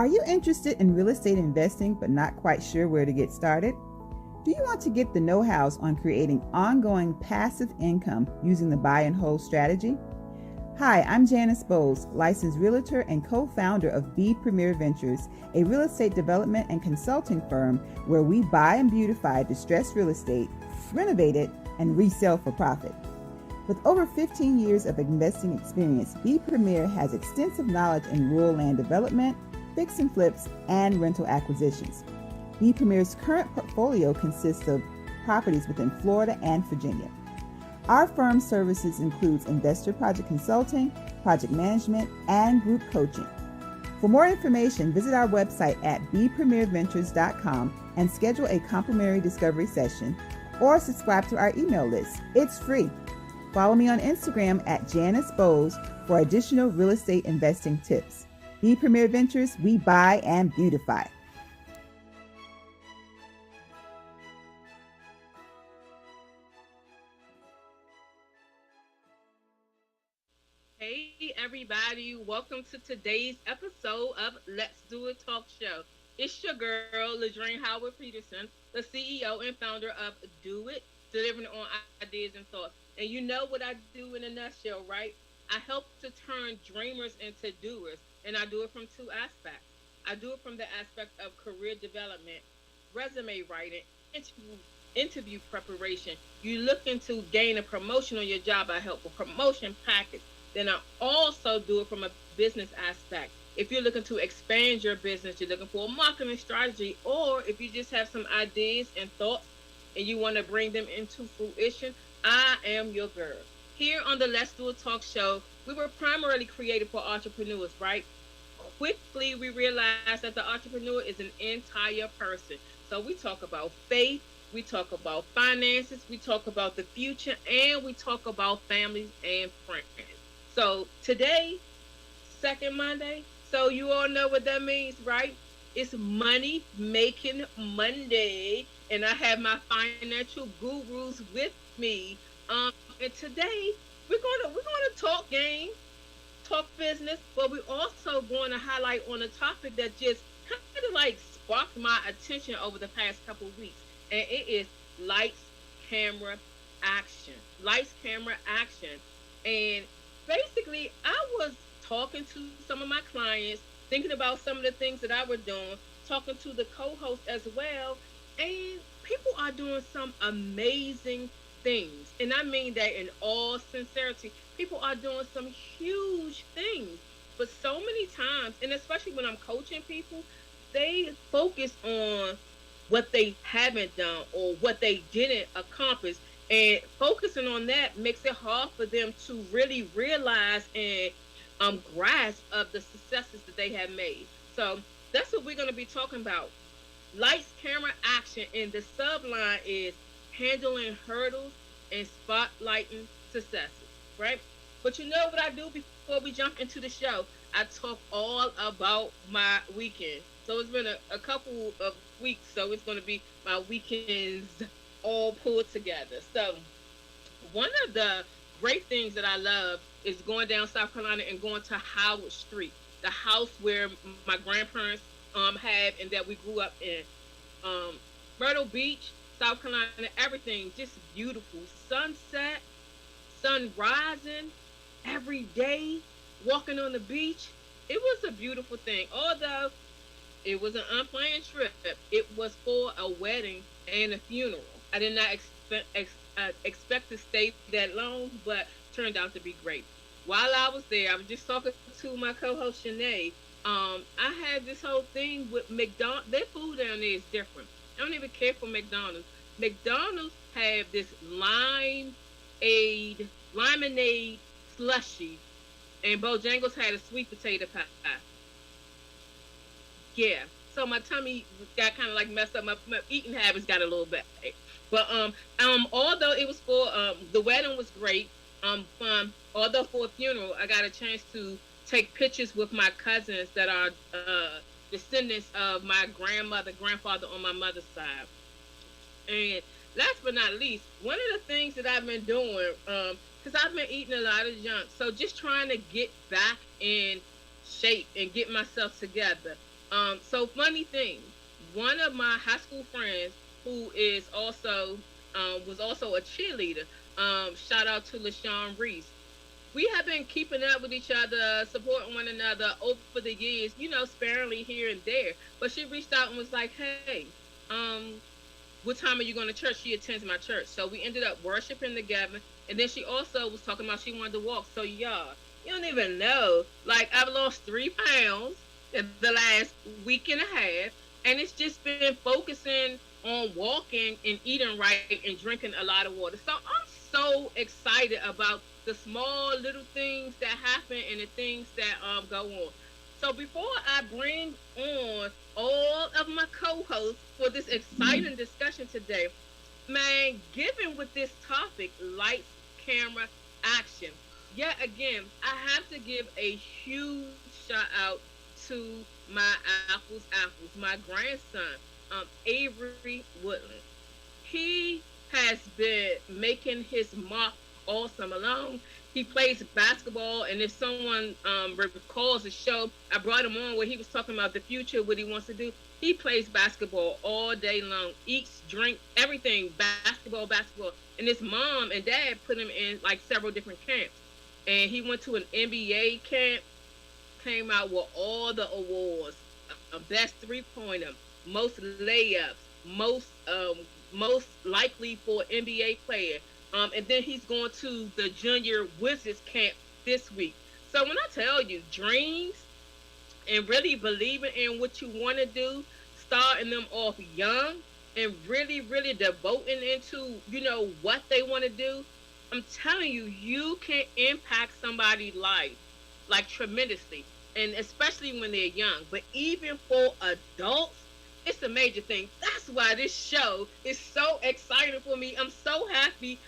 Are you interested in real estate investing but not quite sure where to get started? Do you want to get the know-hows on creating ongoing passive income using the buy and hold strategy? Hi, I'm Janice Bowles, licensed realtor and co-founder of B Premier Ventures, a real estate development and consulting firm where we buy and beautify distressed real estate, renovate it, and resell for profit. With over 15 years of investing experience, B Premier has extensive knowledge in rural land development, fix and flips, and rental acquisitions. B Premier's current portfolio consists of properties within Florida and Virginia. Our firm's services includes investor project consulting, project management, and group coaching. For more information, visit our website at bpremierventures.com and schedule a complimentary discovery session or subscribe to our email list. It's free. Follow me on Instagram at Janice Bowles for additional real estate investing tips. B Premier Ventures, we buy and beautify. Hey everybody, welcome to today's episode of Let's Do It Talk Show. It's your girl, Ladrine Howard Peterson, the CEO and founder of Do It, delivering on ideas and thoughts. And you know what I do in a nutshell, right? I help to turn dreamers into doers, and I do it from two aspects. I do it from the aspect of career development, resume writing, interview preparation. You looking to gain a promotion on your job, I help with promotion package. Then I also do it from a business aspect. If you're looking to expand your business, you're looking for a marketing strategy, or if you just have some ideas and thoughts and you want to bring them into fruition, I am your girl. Here on the Let's Do It Talk Show, we were primarily created for entrepreneurs, right? Quickly, we realized that the entrepreneur is an entire person. So we talk about faith, we talk about finances, we talk about the future, and we talk about families and friends. So today, second Monday, so you all know what that means, right? It's Money Making Monday, and I have my financial gurus with me. And today we're gonna talk game, talk business, but we're also going to highlight on a topic that just kind of like sparked my attention over the past couple of weeks, and it is lights, camera, action. Lights, camera, action, and basically, I was talking to some of my clients, thinking about some of the things that I was doing, talking to the co-host as well, and people are doing some amazing things. And I mean that in all sincerity. People are doing some huge things. But so many times, and especially when I'm coaching people, they focus on what they haven't done or what they didn't accomplish, and focusing on that makes it hard for them to really realize and grasp of the successes that they have made. So that's what we're going to be talking about. Lights, camera, action, and the subline is handling hurdles and spotlighting successes, right? But you know what I do before we jump into the show? I talk all about my weekend. So it's been a couple of weeks, so it's going to be my weekends all pulled together. So one of the great things that I love is going down South Carolina and going to Howard Street, the house where my grandparents had and that we grew up in. Myrtle Beach, South Carolina, everything just beautiful. Sunset, sun rising every day, walking on the beach. It was a beautiful thing. Although it was an unplanned trip, it was for a wedding and a funeral. I did not expect to stay that long, but turned out to be great. While I was there, I was just talking to my co-host Shanae. I had this whole thing with McDonald's. Their food down there is different. I don't even care for McDonald's. McDonald's have this limonade slushy, and Bojangles had a sweet potato pie. Yeah, so my tummy got kind of like messed up. My eating habits got a little bit. But although it was for the wedding was great, fun. Although for a funeral, I got a chance to take pictures with my cousins that are descendants of my grandfather on my mother's side. And last but not least, one of the things that I've been doing, because I've been eating a lot of junk, so just trying to get back in shape and get myself together. So funny thing, one of my high school friends who is also was also a cheerleader. Shout out to LaShawn Reese. We have been keeping up with each other, supporting one another over the years, sparingly here and there. But she reached out and was like, "Hey, um, what time are you going to church?" She attends my church, so we ended up worshiping together. And then she also was talking about she wanted to walk. So y'all, you don't even know. Like, I've lost 3 pounds in the last week and a half, and it's just been focusing on walking and eating right and drinking a lot of water. So I'm so excited about the small little things that happen and the things that go on. So before I bring on all of my co-hosts for this exciting discussion today, man, given with this topic, lights, camera, action. Yet again, I have to give a huge shout out to my apples, my grandson, Avery Woodland. He has been making his mark all summer long. He plays basketball, and if someone recalls the show, I brought him on where he was talking about the future, what he wants to do. He plays basketball all day long, eats, drink, everything, basketball. And his mom and dad put him in like several different camps. And he went to an NBA camp, came out with all the awards, best 3-pointer, most layups, most likely for NBA player. And then he's going to the Junior Wizards camp this week. So when I tell you dreams and really believing in what you want to do, starting them off young and really devoting into, what they want to do, I'm telling you, you can impact somebody's life like tremendously. And especially when they're young. But even for adults, it's a major thing. That's why this show is so exciting for me. I'm so happy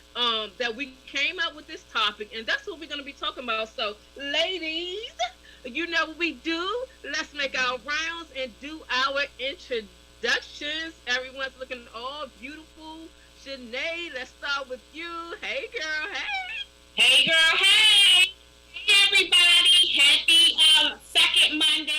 that we came out with this topic, and that's what we're going to be talking about. So, ladies, you know what we do. Let's make our rounds and do our introductions. Everyone's looking all beautiful. Shanae, let's start with you. Hey, girl. Hey. Hey, girl. Hey. Hey, everybody. Happy second Monday,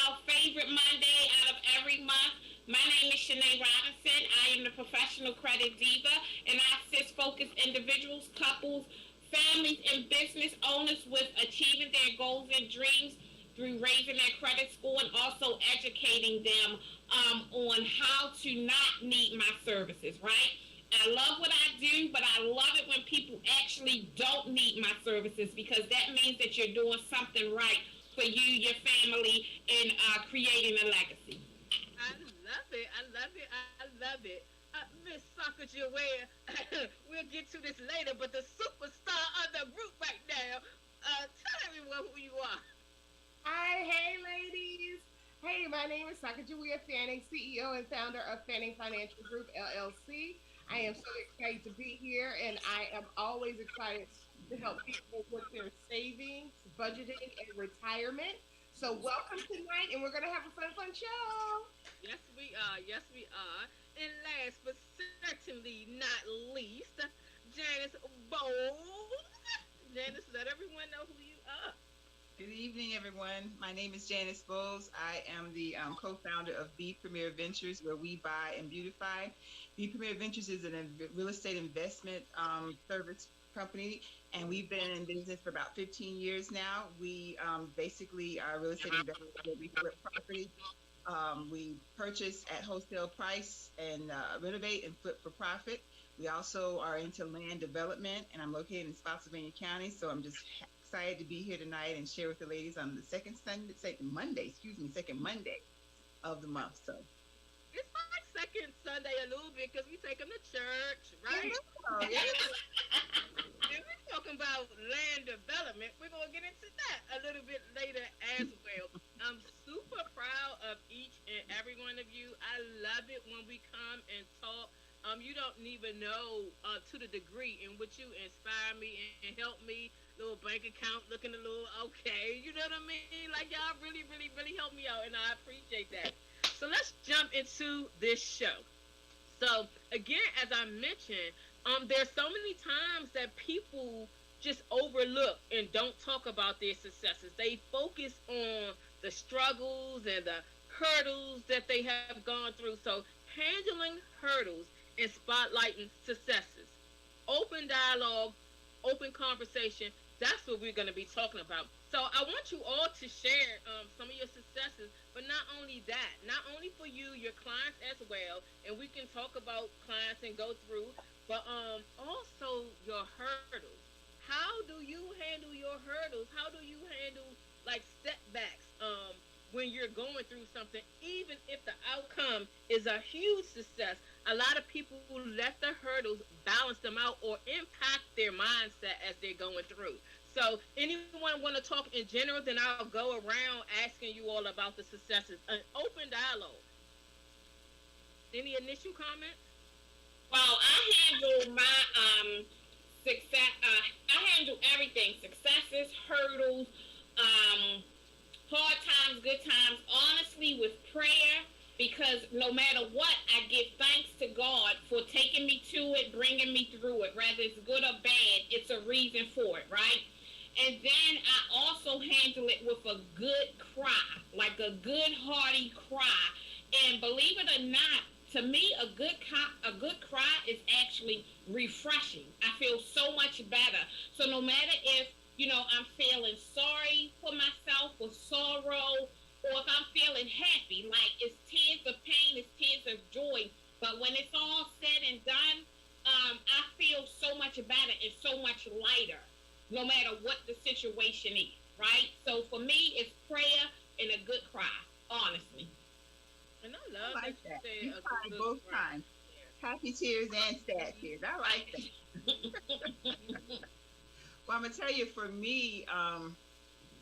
our favorite Monday out of every month. My name is Shanae Robinson. I am the professional credit diva, and I assist focused individuals, couples, families, and business owners with achieving their goals and dreams through raising their credit score and also educating them on how to not need my services, right? I love what I do, but I love it when people actually don't need my services because that means that you're doing something right for you, your family, and creating a legacy. I love it. Miss Soccer Joanne, we'll get to this later, but the superstar of the group right now, tell everyone who you are. Hi, hey ladies. Hey, my name is Sacagawea Fanning, CEO and founder of Fanning Financial Group LLC. I am so excited to be here, and I am always excited to help people with their savings, budgeting, and retirement. So welcome tonight, and we're gonna have a fun show. Yes, we are. Yes, we are. And last but certainly not least, Janice Bowles. Janice, let everyone know who you are. Good evening, everyone. My name is Janice Bowles. I am the co-founder of B Premier Ventures, where we buy and beautify. B Premier Ventures is a real estate investment service company, and we've been in business for about 15 years now. We basically are real estate investors where we flip property. We purchase at wholesale price and renovate and flip for profit. We also are into land development, and I'm located in Spotsylvania County, so I'm just excited to be here tonight and share with the ladies on the second Monday of the month. So It's like second Sunday a little bit because we take them to church, right? oh, yeah. And we're talking about land development. We're going to get into that a little bit later as well. I'm super proud of each and every one of you. I love it when we come and talk. You don't even know to the degree in which you inspire me and help me. Little bank account looking a little okay. You know what I mean? Like, y'all really help me out, and I appreciate that. So let's jump into this show. So again, as I mentioned, there's so many times that people just overlook and don't talk about their successes. They focus on the struggles and the hurdles that they have gone through. So, handling hurdles and spotlighting successes. Open dialogue, open conversation. That's what we're going to be talking about. So, I want you all to share some of your successes, but not only that, not only for you, your clients as well, and we can talk about clients and go through, but also your hurdles. How do you handle your hurdles? How do you handle like setbacks when you're going through something, even if the outcome is a huge success? A lot of people who let the hurdles balance them out or impact their mindset as they're going through. So, anyone want to talk in general? Then I'll go around asking you all about the successes. An open dialogue. Any initial comments? Well, I handle my success. I handle everything: successes, hurdles, hard times, good times. Honestly, with prayer, because no matter what, I give thanks to God for taking me to it, bringing me through it. Whether it's good or bad, it's a reason for it, right? And then I also handle it with a good cry, like a good hearty cry. And believe it or not, to me, a good cry is actually refreshing. I feel so much better. So no matter if I'm feeling sorry for myself or sorrow, or if I'm feeling happy, like it's tears of pain, it's tears of joy. But when it's all said and done, I feel so much better and so much lighter, no matter what the situation is, right? So for me, it's prayer and a good cry, honestly. And I love I like that that. you You said a cry good both cry. times. Happy tears and sad tears. I like that. Well, I'm gonna tell you, for me,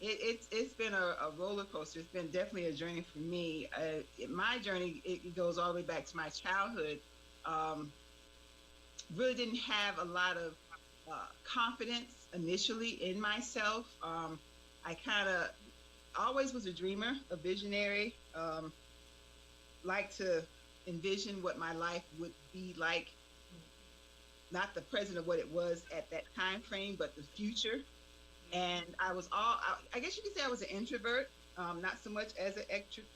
it's been a roller coaster. It's been definitely a journey for me. My journey, it goes all the way back to my childhood. Um, really didn't have a lot of confidence initially in myself. I kind of always was a dreamer, a visionary. Like to envision what my life would be like, not the present of what it was at that time frame, but the future. And I guess you could say I was an introvert, not so much as an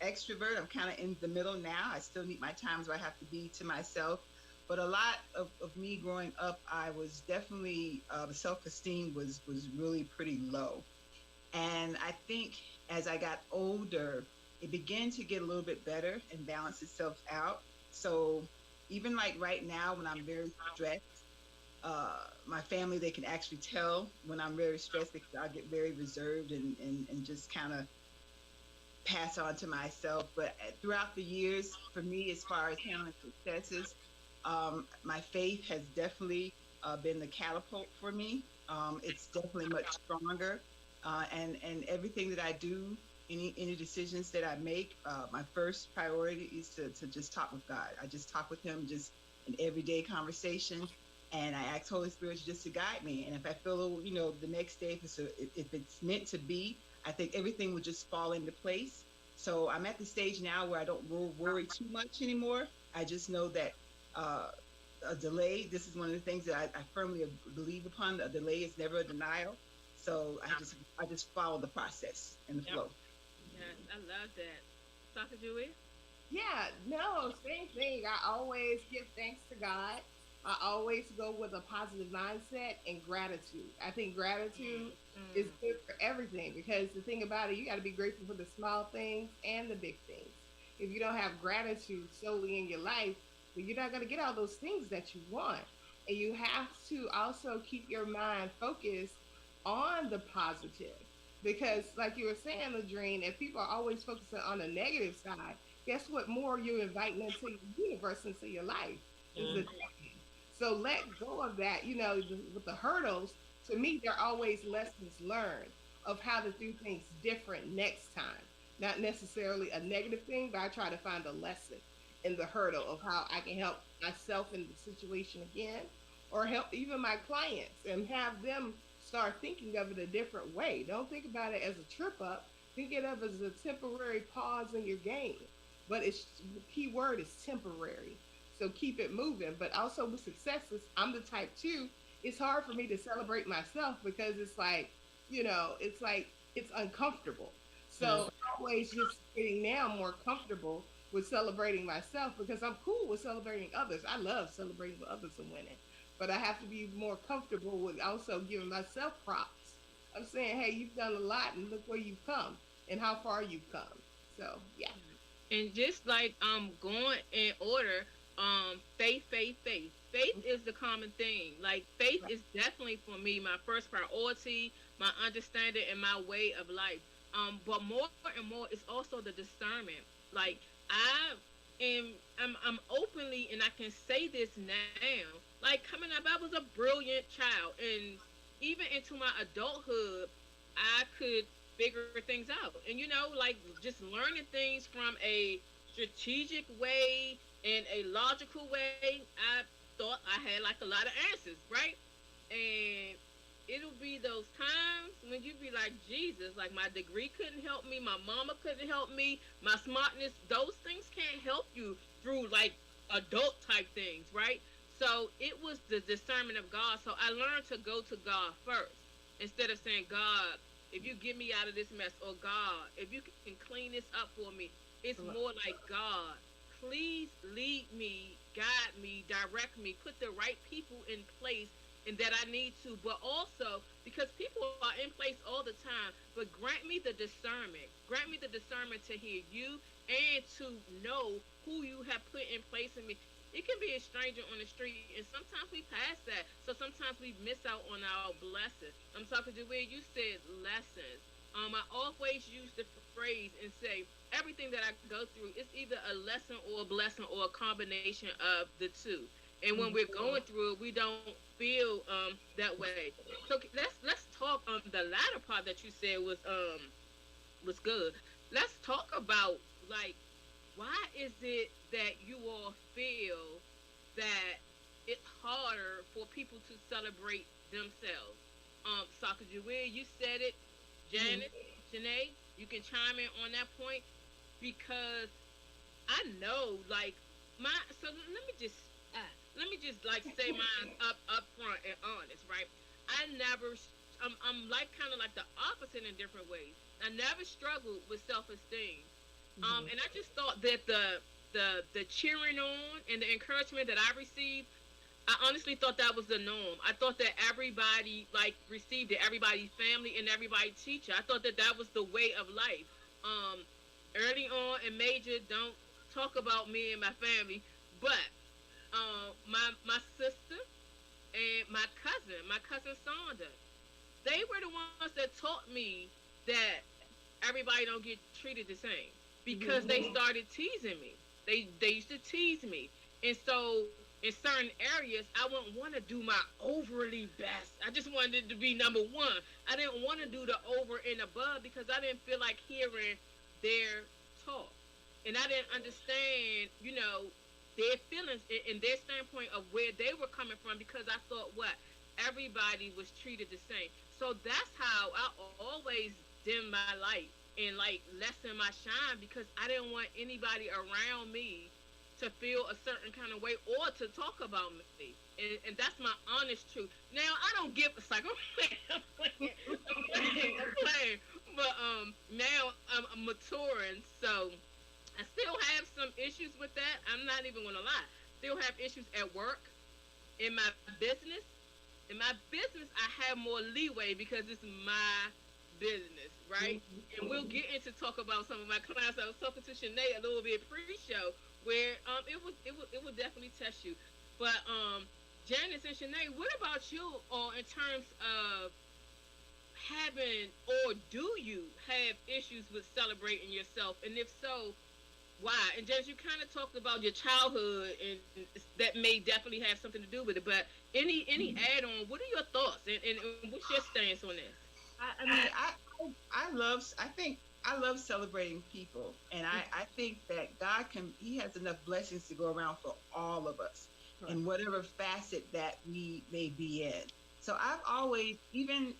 extrovert. I'm kind of in the middle now. I still need my times where I have to be to myself. But a lot of me growing up, I was definitely, self-esteem was really pretty low. And I think as I got older, it began to get a little bit better and balance itself out. So even like right now, when I'm very stressed, my family, they can actually tell when I'm very stressed because I get very reserved and just kind of pass on to myself. But throughout the years, for me, as far as handling successes, my faith has definitely been the catapult for me. It's definitely much stronger. And everything that I do, any decisions that I make, my first priority is to just talk with God. I just talk with Him, just an everyday conversation, and I ask Holy Spirit just to guide me. And if I feel, the next day, if it's meant to be, I think everything will just fall into place. So I'm at the stage now where I don't worry too much anymore. I just know that a delay. This is one of the things that I firmly believe upon. A delay is never a denial. So I just follow the process and the flow. Yes, I love that. Dr. Julie? Yeah, no, same thing. I always give thanks to God. I always go with a positive mindset and gratitude. I think gratitude is good for everything, because the thing about it, you got to be grateful for the small things and the big things. If you don't have gratitude solely in your life, then you're not going to get all those things that you want. And you have to also keep your mind focused on the positive. Because, like you were saying, Ladrine, if people are always focusing on the negative side, guess what more you're inviting into your universe, into your life, is the negative. So let go of that. With the hurdles, to me, they're always lessons learned of how to do things different next time. Not necessarily a negative thing, but I try to find a lesson in the hurdle of how I can help myself in the situation again, or help even my clients and have them start thinking of it a different way. Don't think about it as a trip up. Think it of as a temporary pause in your game. But the key word is temporary. So keep it moving. But also with successes, I'm the type too. It's hard for me to celebrate myself because it's like it's uncomfortable. So always just getting now more comfortable with celebrating myself because I'm cool with celebrating others. I love celebrating with others and winning, but I have to be more comfortable with also giving myself props. I'm saying, hey, you've done a lot, and look where you've come and how far you've come. So yeah. And just like going in order, faith, faith, faith. Faith is the common thing. Like faith is definitely for me my first priority, my understanding and my way of life. But more and more it's also the discernment. Like I I'm openly and I can say this now. Like coming up, I was a brilliant child and even into my adulthood I could figure things out. And like just learning things from a strategic way and a logical way, I thought I had like a lot of answers, right? And it'll be those times when you be like, Jesus, like my degree couldn't help me, my mama couldn't help me, my smartness, those things can't help you through like adult type things, right? So it was the discernment of God. So I learned to go to God first instead of saying, God, if you get me out of this mess, or God, if you can clean this up for me, it's more like God. Please lead me, guide me, direct me, put the right people in place and that I need to, but also because people are in place all the time, but grant me the discernment. Grant me the discernment to hear you and to know who you have put in place in me. It can be a stranger on the street, and sometimes we pass that. So sometimes we miss out on our blessings. I'm talking to where you said lessons. I always use the phrase and say everything that I go through is either a lesson or a blessing or a combination of the two. And when we're going through it, we don't feel that way. So let's talk. The latter part that you said was good. Let's talk about like why is it that you all feel that it's harder for people to celebrate themselves? Saka Jawir, you said it. Janice, Janae, you can chime in on that point because I know, like, so let me just like say mine up front and honest, right? I never, I'm like kind of like the opposite in different ways. I never struggled with self-esteem. And I just thought that the cheering on and the encouragement that I received, I honestly thought that was the norm. I thought that everybody like received it, everybody's family and everybody teacher. I thought that that was the way of life. Early on in major, don't talk about me and my family, but my sister and my cousin Sonda, they were the ones that taught me that everybody don't get treated the same because they started teasing me. They used to tease me, and so in certain areas, I wouldn't want to do my overly best. I just wanted it to be number one. I didn't want to do the over and above because I didn't feel like hearing their talk, and I didn't understand, their feelings and their standpoint of where they were coming from because I thought everybody was treated the same. So that's how I always dim my light and like lessen my shine because I didn't want anybody around me to feel a certain kind of way or to talk about me. And that's my honest truth. Now, I don't give a psych. I'm playing. But now I'm maturing, so I still have some issues with that. I'm not even going to lie. Still have issues at work, in my business. In my business, I have more leeway because it's my business, right? And we'll get into talk about some of my clients. I was talking to Shanae a little bit pre-show where it would definitely test you. But Janice and Shanae, what about you in terms of having or do you have issues with celebrating yourself? And if so, why? And Janice, you kind of talked about your childhood and that may definitely have something to do with it. But any add-on, what are your thoughts and what's your stance on this? I love celebrating people, and I think that He has enough blessings to go around for all of us in whatever facet that we may be in. So I've always, even,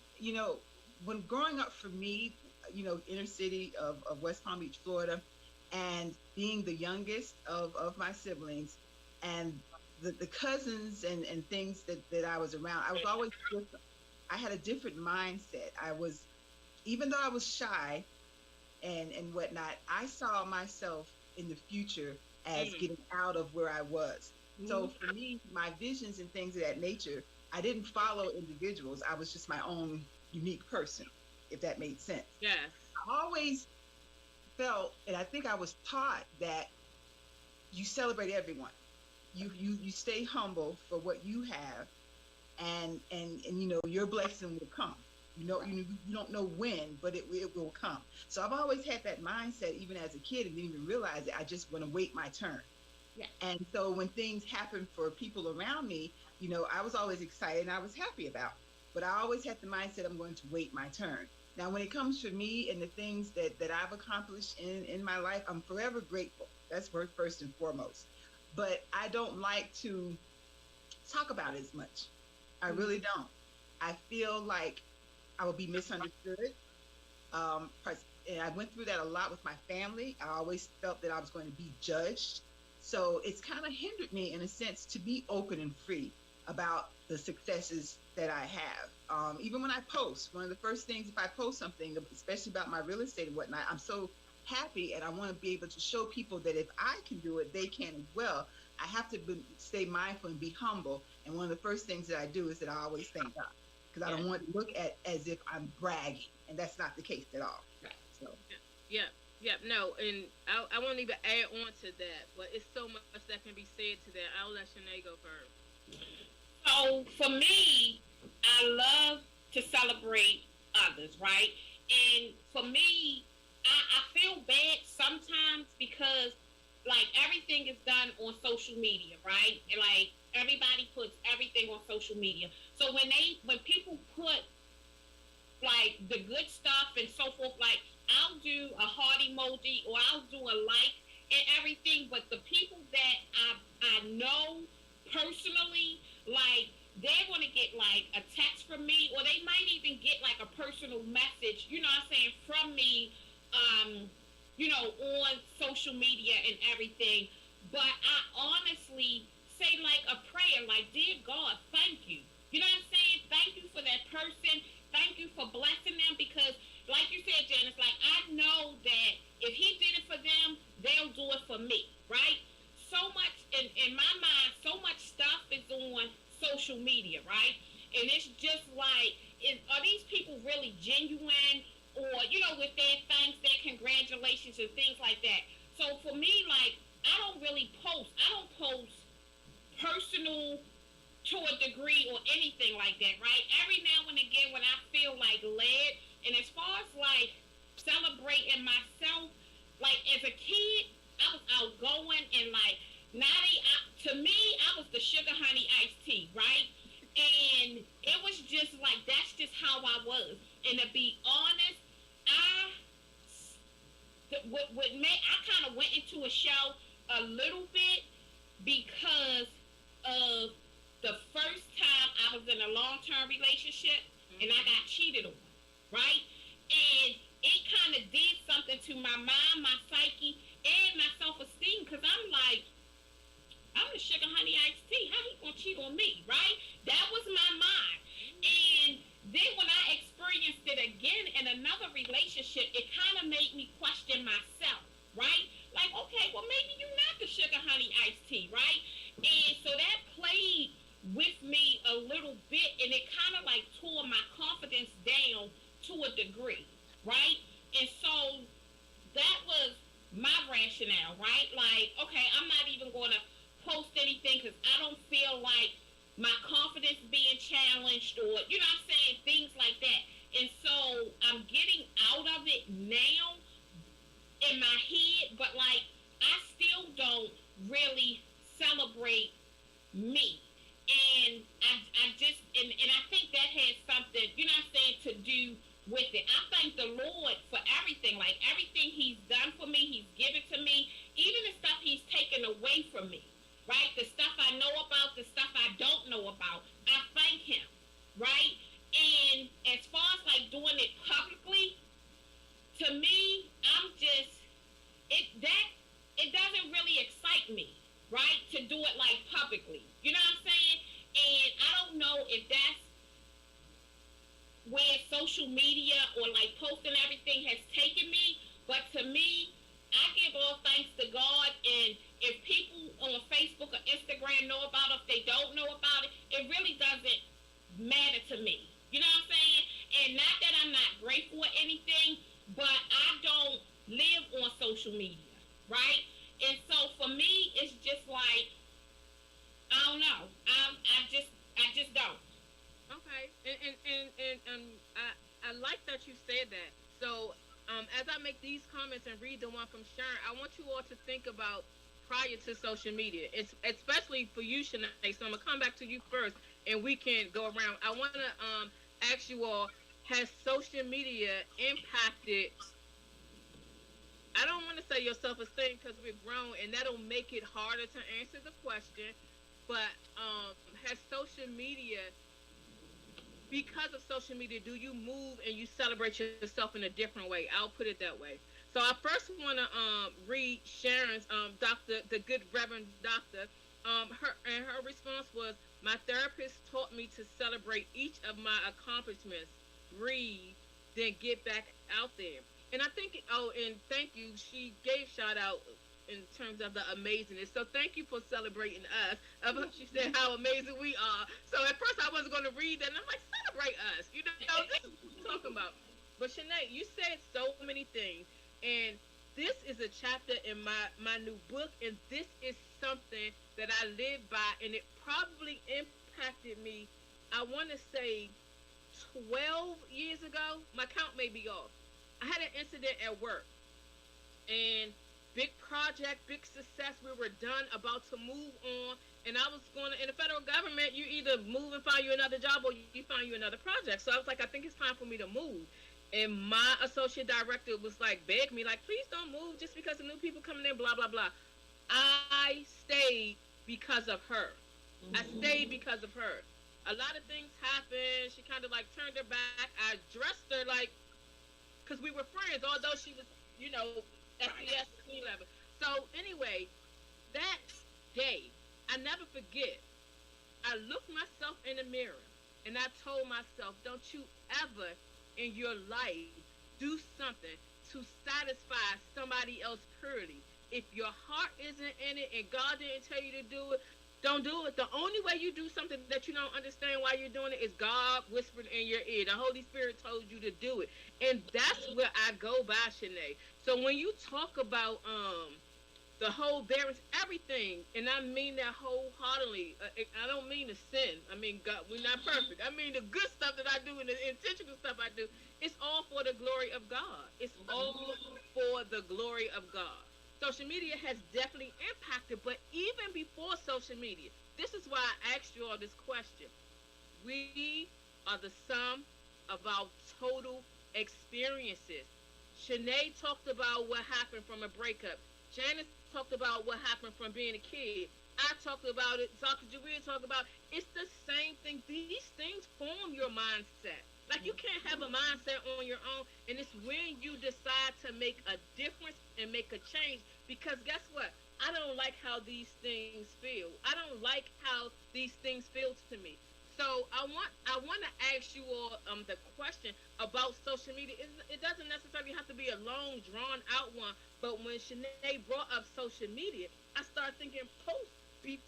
when growing up for me, inner city of West Palm Beach, Florida, and being the youngest of my siblings and the cousins and things that I was around, I had a different mindset. Even though I was shy, and whatnot, I saw myself in the future as Mm. getting out of where I was. So Mhm. for me, my visions and things of that nature, I didn't follow individuals. I was just my own unique person, if that made sense. Yes. I always felt, and I think I was taught that you celebrate everyone. You stay humble for what you have, and your blessing will come. You don't know when, but it will come. So I've always had that mindset, even as a kid, and didn't even realize it. I just want to wait my turn. Yeah. And so when things happen for people around me, I was always excited and I was happy about. But I always had the mindset I'm going to wait my turn. Now, when it comes to me and the things that I've accomplished in my life, I'm forever grateful. That's first and foremost. But I don't like to talk about it as much. I really don't. I feel like I will be misunderstood. And I went through that a lot with my family. I always felt that I was going to be judged. So it's kind of hindered me in a sense to be open and free about the successes that I have. Even when I post, one of the first things, if I post something, especially about my real estate and whatnot, I'm so happy and I want to be able to show people that if I can do it, they can as well. I have to stay mindful and be humble. And one of the first things that I do is that I always thank God, because I don't want to look at as if I'm bragging, and that's not the case at all. So Yeah. Yeah. No, and I won't even add on to that, but it's so much that can be said to that. I'll let Shanae go first. So for me, I love to celebrate others, right? And for me, I feel bad sometimes because like everything is done on social media, right? And like everybody puts everything on social media. So when people put like the good stuff and so forth, like I'll do a heart emoji or I'll do a like and everything, but the people that I know personally, like they're gonna get like a text from me, or they might even get like a personal message, you know what I'm saying, from me, on social media and everything. But I honestly say like a prayer, like, dear God, thank you. You know what I'm saying? Thank you for that person. Thank you for blessing them, because like you said, Janice, like I know that if he did it for them, they'll do it for me, right? So much in my mind, so much stuff is on social media, right? And it's just like, are these people really genuine? Or, with their thanks, their congratulations and things like that. So for me, like, I don't really post. I don't post personal to a degree or anything like that, right? Every now and again when I feel like led, and as far as like celebrating myself, like as a kid, I was outgoing and like naughty. To me, I was the sugar honey iced tea, right? And it was just like, that's just how I was. And to be honest, I kind of went into a show a little bit because of the first time I was in a long-term relationship and I got cheated on, right? And it kind of did something to my mind, my psyche, and my self-esteem, because I'm like, I'm the sugar honey iced tea. How he gonna cheat on me, right? That was my mind. And then when I experienced it again in another relationship, it kind of made me question myself, right? Like, okay, well maybe you're not the sugar honey iced tea, right? And so that played with me a little bit, and it kind of like tore my confidence down to a degree, right? And so that was my rationale, right? Like, okay, I'm not even going to post anything because I don't feel like my confidence being challenged, or you know what I'm saying, things like that. And so I'm getting out of it now in my head, but like I still don't really celebrate me. And I just and I think that has something, you know what I'm saying, to do with it. I thank the Lord for everything, like everything he's done for me, he's given to me, even the stuff he's taken away from me, right? The stuff I know about, the stuff I don't know about, I thank him, right? And as far as like doing it publicly, to me, I'm just, it doesn't really excite me, right? To do it like publicly, you know what I'm saying? And I don't know if that's where social media or like posting everything has taken me, But to me, I give all thanks to God, and if people on Facebook or Instagram know about it, if they don't know about it, it really doesn't matter to me. You know what I'm saying? And not that I'm not grateful or anything, but I don't live on social media, right? And so for me, it's just like, I don't know. I just don't. Okay, and I like that you said that. So, as I make these comments and read the one from Sharon, I want you all to think about prior to social media. It's especially for you, Shanae. So I'm gonna come back to you first, and we can go around. I want to ask you all: has social media impacted? I don't want to say your self-esteem because we're grown, and that'll make it harder to answer the question. But has social media, because of social media, do you move and you celebrate yourself in a different way? I'll put it that way. So I first want to read Sharon's, doctor, the good Reverend Doctor. Her response was, "My therapist taught me to celebrate each of my accomplishments, breathe, then get back out there." And I think, and thank you. She gave shout out in terms of the amazingness. So thank you for celebrating us. She said how amazing we are. So at first I wasn't going to read that, and I'm like, celebrate us. You know, this is what we're talking about. But Shanae, you said so many things, and this is a chapter in my new book, and this is something that I live by, and it probably impacted me, I want to say 12 years ago. My count may be off. I had an incident at work, and big project, big success. We were done, about to move on, and I was going to, in the federal government, you either move and find you another job or you find you another project. So I was like, I think it's time for me to move. And my associate director was like, begged me, like, please don't move just because the new people coming in, blah, blah, blah. I stayed because of her. I stayed because of her. A lot of things happened. She kind of like turned her back. I dressed her like, because we were friends, although she was, you know, SES level. So anyway, that day, I never forget, I looked myself in the mirror and I told myself, don't you ever in your life do something to satisfy somebody else's purity. If your heart isn't in it and God didn't tell you to do it, don't do it. The only way you do something that you don't understand why you're doing it is God whispered in your ear. The Holy Spirit told you to do it. And that's where I go by, Shanae. So when you talk about the whole bearance, everything, and I mean that wholeheartedly. I don't mean the sin. I mean, God, we're not perfect. I mean the good stuff that I do and the intentional stuff I do. It's all for the glory of God. It's all for the glory of God. Social media has definitely impacted, but even before social media, this is why I asked you all this question. We are the sum of our total experiences. Shanae talked about what happened from a breakup. Janice talked about what happened from being a kid. I talked about it. Dr. Jawea talked about it. It's the same thing. These things form your mindset. Like, you can't have a mindset on your own, and it's when you decide to make a difference and make a change, because guess what? I don't like how these things feel. I don't like how these things feel to me. So I want to ask you all the question about social media. It doesn't necessarily have to be a long, drawn-out one, but when Shanae brought up social media, I started thinking pre-social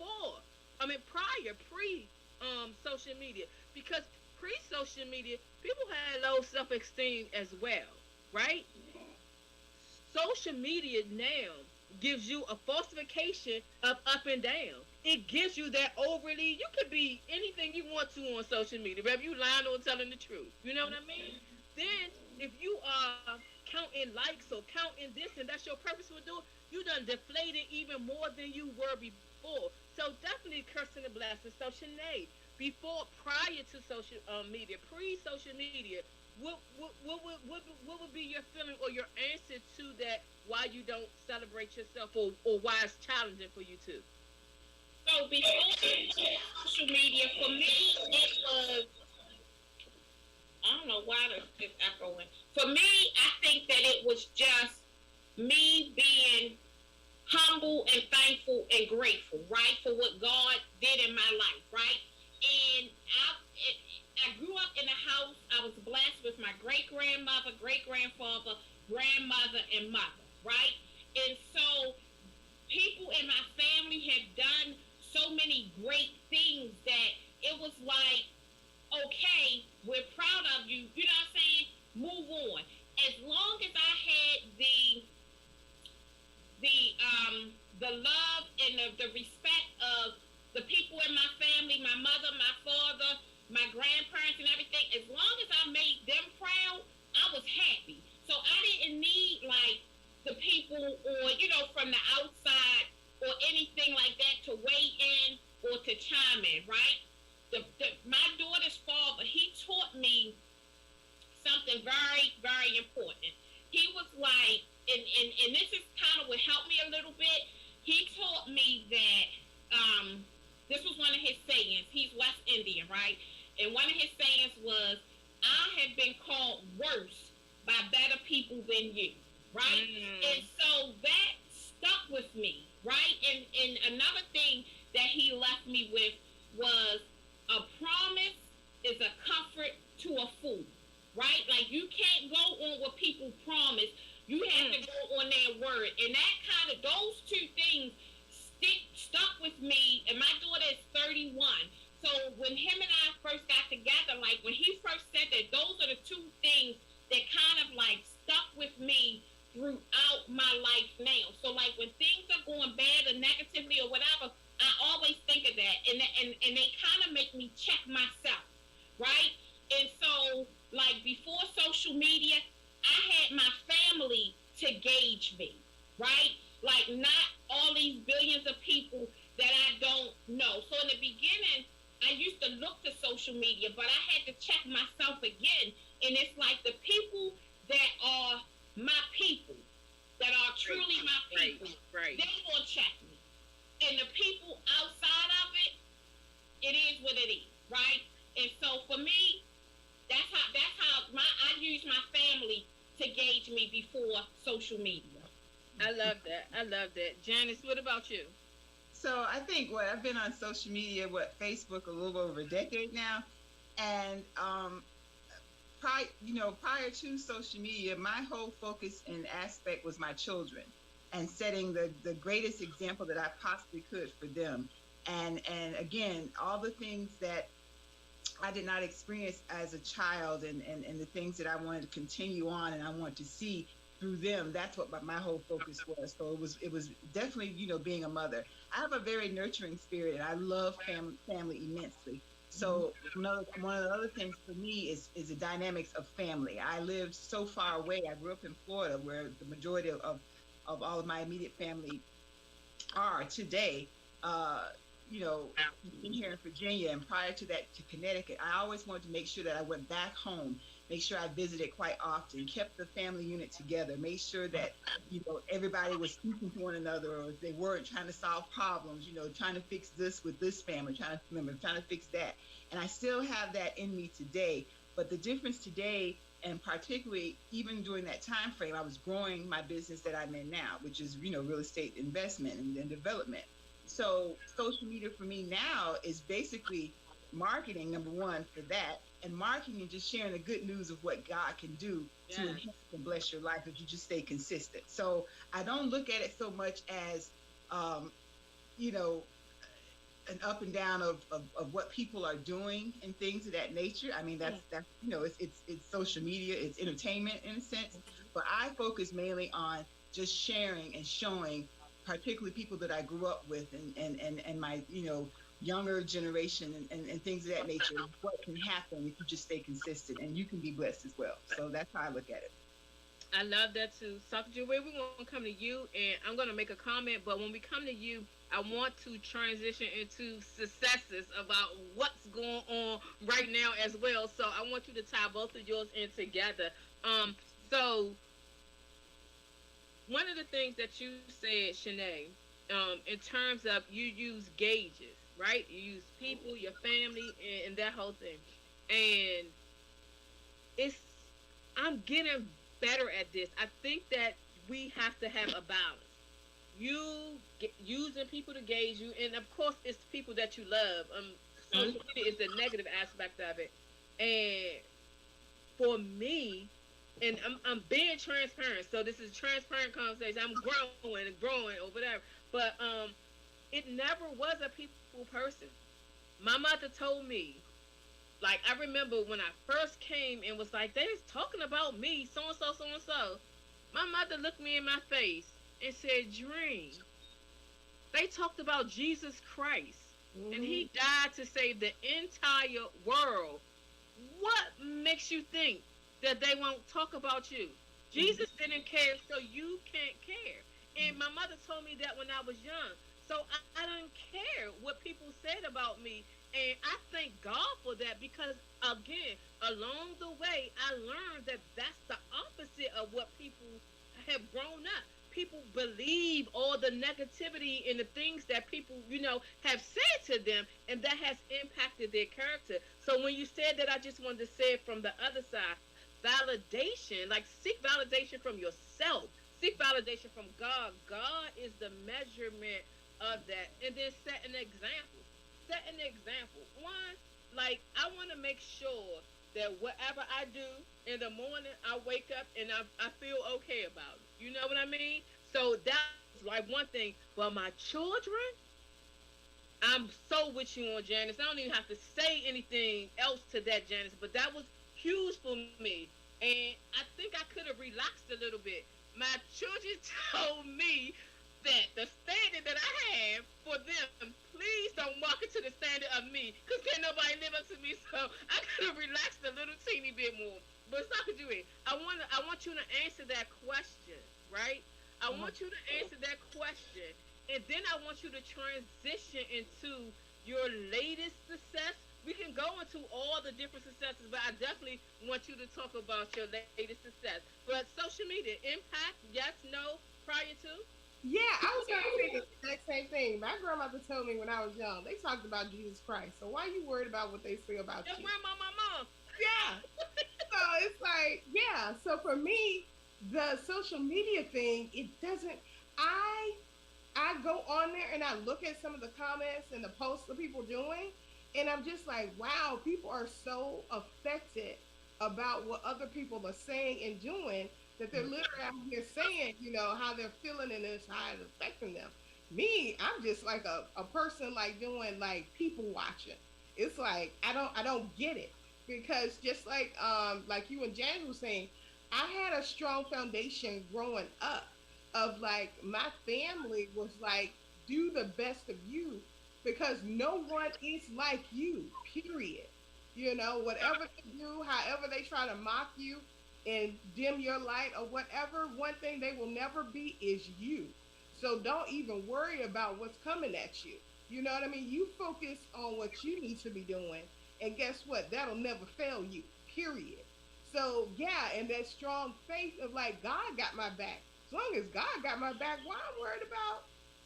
media, because pre-social media, people had low self-esteem as well, right? Social media now gives you a falsification of up and down. It gives you that overly, you could be anything you want to on social media, whether you lying or telling the truth. You know what I mean? Then, if you are counting likes or counting this and that's your purpose for doing, you done deflated even more than you were before. So definitely cursing the blessing. So Shanae, prior to social media, pre-social media, what would be your feeling or your answer to that? Why you don't celebrate yourself, or why it's challenging for you too? So before social media, for me, it was, I don't know why it's echoing. For me, I think that it was just me being humble and thankful and grateful, right, for what God did in my life, right? And I grew up in a house. I was blessed with my great-grandmother, great-grandfather, grandmother and mother, right? And so people in my family have done so many great things that it was like, okay, we're proud of you, you know what I'm saying? Move on. As long as I had the love and the respect of the people in my family, my mother, my father, my grandparents and everything, as long as I made them proud, I was happy. So I didn't need like the people or, you know, from the outside or anything like that to weigh in or to chime in, right? My daughter's father, he taught me something very, very important. He was like, and this is kind of what helped me a little bit. He taught me that this was one of his sayings. He's West Indian, right? And one of his sayings was, I have been called worse by better people than you, right? And so that stuck with me, right? And another thing that he left me with was, a promise is a comfort to a fool, right? Like, you can't go on what people promise. You have to go on their word. And that kind of, those two things stuck with me. And my daughter is 31. So when him and I first got together, like when he first said that, those are the two things that kind of like stuck with me throughout my life now. So like when things are going bad or negatively or whatever, I always think of that. And they kind of make me check myself, right? And so like before social media, I had my family to gauge me, right? Like not all these billions of people that I don't know. So in the beginning, I used to look to social media, but I had to check myself again. And it's like the people that are my people, that are truly my people, right. they will check me. And the people outside of it, it is what it is, right? And so for me, that's how I use my family to gauge me before social media. I love that. Janice, what about you? So I think I've been on social media, Facebook a little over a decade now, and prior to social media, my whole focus and aspect was my children and setting the greatest example that I possibly could for them. And again, all the things that I did not experience as a child and the things that I wanted to continue on and I wanted to see through them, that's what my whole focus was. So it was definitely, being a mother. I have a very nurturing spirit and I love family immensely. So one of the other things for me is the dynamics of family. I lived so far away. I grew up in Florida where the majority of all of my immediate family are today. Been here in Virginia, and prior to that to Connecticut, I always wanted to make sure that I went back home, make sure I visited quite often, kept the family unit together, made sure that, everybody was speaking to one another, or if they weren't trying to solve problems, trying to fix this with this family, trying to fix that. And I still have that in me today. But the difference today, and particularly even during that time frame, I was growing my business that I'm in now, which is, real estate investment and development. So social media for me now is basically marketing, number one, for that, and marketing and just sharing the good news of what God can do to enhance and bless your life if you just stay consistent. So I don't look at it so much as, an up and down of what people are doing and things of that nature. I mean, that's it's social media, it's entertainment in a sense, but I focus mainly on just sharing and showing, particularly people that I grew up with and my, younger generation and things of that nature, what can happen if you just stay consistent, and you can be blessed as well. So that's how I look at it. I love that too. Sakajuwe, we're going to come to you, and I'm going to make a comment, but when we come to you, I want to transition into successes about what's going on right now as well. So I want you to tie both of yours in together. So one of the things that you said, Shanae, in terms of you use gauges, right? You use people, your family, and that whole thing. And I'm getting better at this. I think that we have to have a balance. Using people to gauge you, and of course, it's people that you love. Social media is the negative aspect of it. And for me, and I'm being transparent. So this is a transparent conversation. I'm growing and growing or whatever. But it never was a people person. My mother told me, like I remember when I first came and was like, they was talking about me, so and so, so and so. My mother looked me in my face and said, Dream, they talked about Jesus Christ. And Mm-hmm. he died to save the entire world. What makes you think that they won't talk about you? Jesus didn't care, so you can't care. And my mother told me that when I was young. So I didn't care what people said about me. And I thank God for that because, again, along the way, I learned that that's the opposite of what people have grown up. People believe all the negativity and the things that people, have said to them, and that has impacted their character. So when you said that, I just wanted to say it from the other side. Validation, like seek validation from yourself, seek validation from God. God is the measurement of that. And then set an example. Set an example. One, like, I want to make sure that whatever I do in the morning, I wake up and I feel okay about it. You know what I mean? So that's like one thing. But my children, I'm so with you on Janice. I don't even have to say anything else to that, Janice. But that was huge for me. And I think I could have relaxed a little bit. My children told me that the standard that I have for them, please don't walk into the standard of me, because can't nobody live up to me. So I could have relaxed a little teeny bit more. But so could do it. I want you to answer that question, right? I want you to answer that question, and then I want you to transition into your latest success. We can go into all the different successes, but I definitely want you to talk about your latest success. But social media impact, yes, no, prior to. Yeah, I was going to say the exact same thing. My grandmother told me when I was young, they talked about Jesus Christ. So why are you worried about what they say about Your you? grandma, my mom. Yeah. So it's like, yeah. So for me, the social media thing, it doesn't. I I go on there and I look at some of the comments and the posts that people doing, and I'm just like, wow, people are so affected about what other people are saying and doing that they're literally out here saying, how they're feeling and it's how it's affecting them. Me, I'm just like a person like doing like people watching. It's like I don't get it because just like you and Jan was saying, I had a strong foundation growing up of like my family was like do the best of you because no one is like you, period. Whatever they do, however they try to mock you and dim your light or whatever, one thing they will never be is you. So don't even worry about what's coming at you. You know what I mean? You focus on what you need to be doing, and guess what? That'll never fail you, period. So yeah, and that strong faith of like God got my back. As long as God got my back, why I'm worried about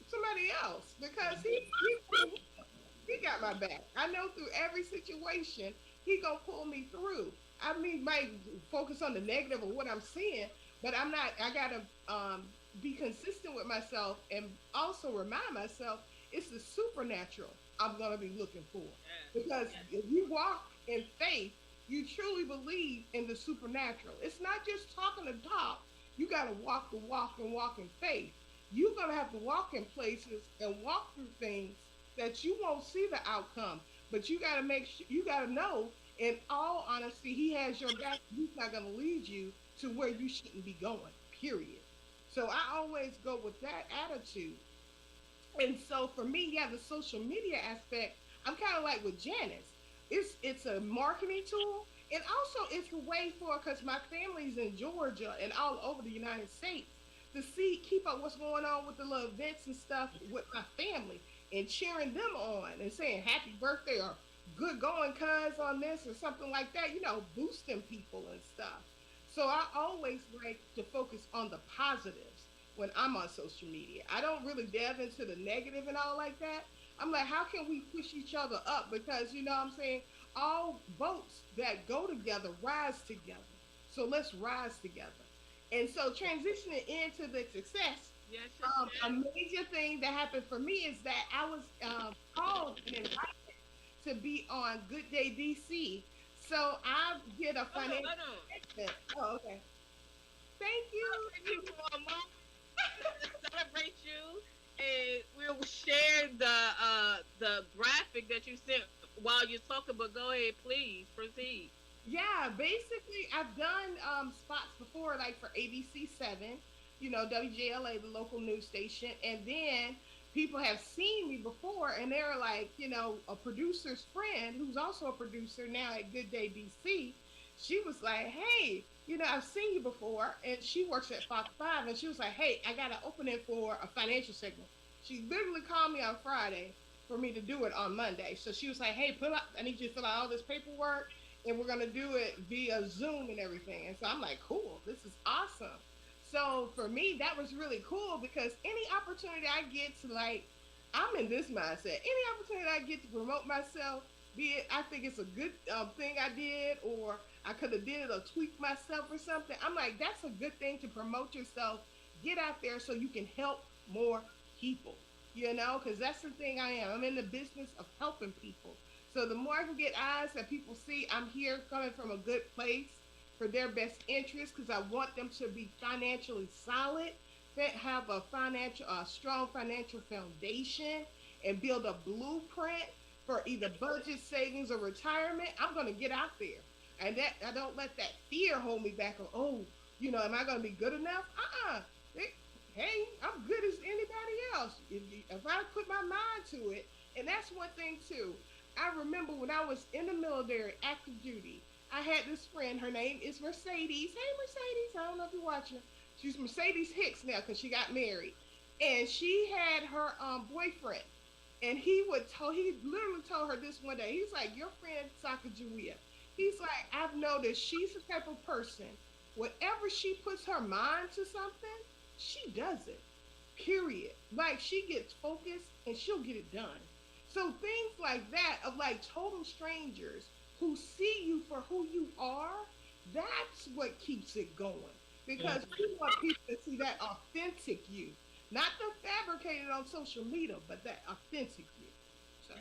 somebody else? Because he got my back. I know through every situation, he gonna pull me through. I mean, might focus on the negative of what I'm seeing, but I'm not. I gotta be consistent with myself and also remind myself it's the supernatural I'm gonna be looking for. Because if you walk in faith, you truly believe in the supernatural. It's not just talking the talk. You gotta walk the walk and walk in faith. You're gonna have to walk in places and walk through things that you won't see the outcome. But you gotta make sure you gotta know, in all honesty, he has your back. He's not gonna lead you to where you shouldn't be going. Period. So I always go with that attitude. And so for me, yeah, the social media aspect, I'm kind of like with Janice. It's a marketing tool, and also it's a way for because my family's in Georgia and all over the United States to see keep up what's going on with the little events and stuff with my family and cheering them on and saying happy birthday or good going cuz on this or something like that, boosting people and stuff. So I always like to focus on the positives when I'm on social media. I don't really delve into the negative and all like that. I'm like, how can we push each other up? Because you know what I'm saying? All boats that go together rise together. So let's rise together. And so transitioning into the success, Yes, a yes, major thing that happened for me is that I was called and invited to be on Good Day DC. So I did a yes. Hold financial on, hold on. statement. Oh, okay. Thank you. Thank you for a moment to celebrate you, and we'll share the graphic that you sent while you're talking. But go ahead, please proceed. Yeah, basically, I've done spots before, like for ABC 7, WJLA, the local news station, and then people have seen me before, and they're like, a producer's friend who's also a producer now at Good Day DC. She was like, "Hey, I've seen you before," and she works at Fox 5, and she was like, "Hey, I got an opening for a financial segment." She literally called me on Friday for me to do it on Monday. So she was like, "Hey, I need you to fill out all this paperwork, and we're gonna do it via Zoom and everything." And so I'm like, "Cool, this is awesome." So for me, that was really cool because any opportunity I get to, like, I'm in this mindset. Any opportunity I get to promote myself, be it I think it's a good thing I did, or I could have did it or tweaked myself or something. I'm like, that's a good thing to promote yourself. Get out there so you can help more people. Because that's the thing I am. I'm in the business of helping people. So the more I can get eyes that people see, I'm here coming from a good place for their best interest, because I want them to be financially solid, have a strong financial foundation, and build a blueprint for either budget, savings, or retirement. I'm going to get out there, and that I don't let that fear hold me back. Am I going to be good enough? Hey, I'm good as anybody else. If I put my mind to it, and that's one thing too. I remember when I was in the military, active duty, I had this friend. Her name is Mercedes. Hey, Mercedes. I don't know if you're watching. She's Mercedes Hicks now because she got married, and she had her boyfriend, and he literally told her this one day. He's like, "Your friend Sacagawea." He's like, "I've noticed she's the type of person. Whatever she puts her mind to something, she does it. Period. Like, she gets focused and she'll get it done." So things like that, of like total strangers who see you for who you are, that's what keeps it going. Because we want people to see that authentic you, not the fabricated on social media, but that authentic you. So.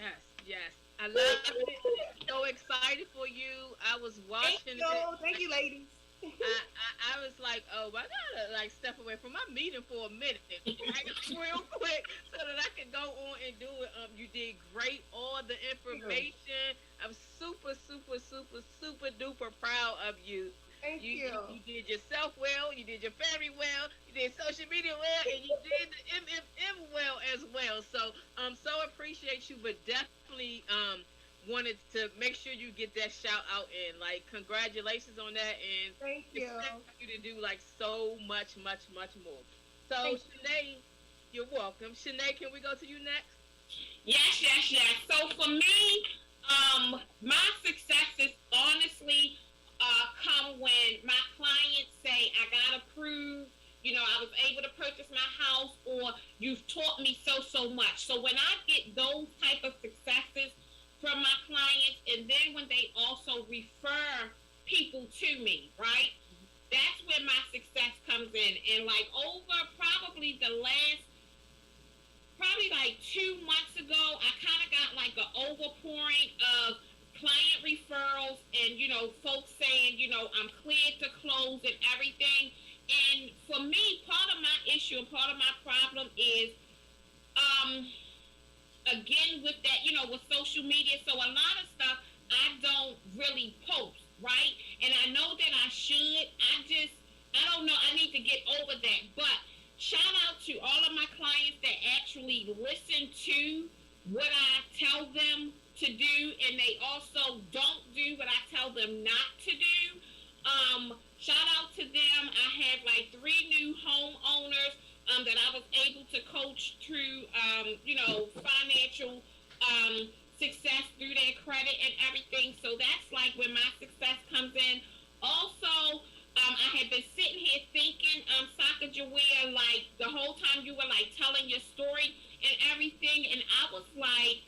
Yes. I love it. So excited for you. I was watching it. Thank you, ladies. I was like, "Oh, I gotta like step away from my meeting for a minute, right, real quick, so that I can go on and do it." You did great. All the information. I'm super, super, super, super duper proud of you. Thank you. You did yourself well. You did your family well. You did social media well, and you did the MFM well as well. So so appreciate you, but definitely wanted to make sure you get that shout out in. Like, congratulations on that, and thank you. Expect you to do like so much more. So Shanae, you're welcome. Shanae, can we go to you next? Yes. So for me, my successes honestly come when my clients say, "I got approved. I was able to purchase my house," or "You've taught me so much." So when I get those type of successes from my clients, and then when they also refer people to me, right? That's where my success comes in. And like over probably like 2 months ago, I kind of got like an overpouring of client referrals and, folks saying, I'm cleared to close and everything. And for me, part of my issue and part of my problem is, again, with that, with social media. So a lot of stuff I don't really post, right? And I know that I should. I don't know. I need to get over that. But shout out to all of my clients that actually listen to what I tell them to do, and they also don't do what I tell them not to do. Shout out to them. I have like 3 new homeowners that I was able to coach through, financial success through their credit and everything. So that's like where my success comes in. Also, I had been sitting here thinking, Sacagawea, like the whole time you were like telling your story and everything, and I was like,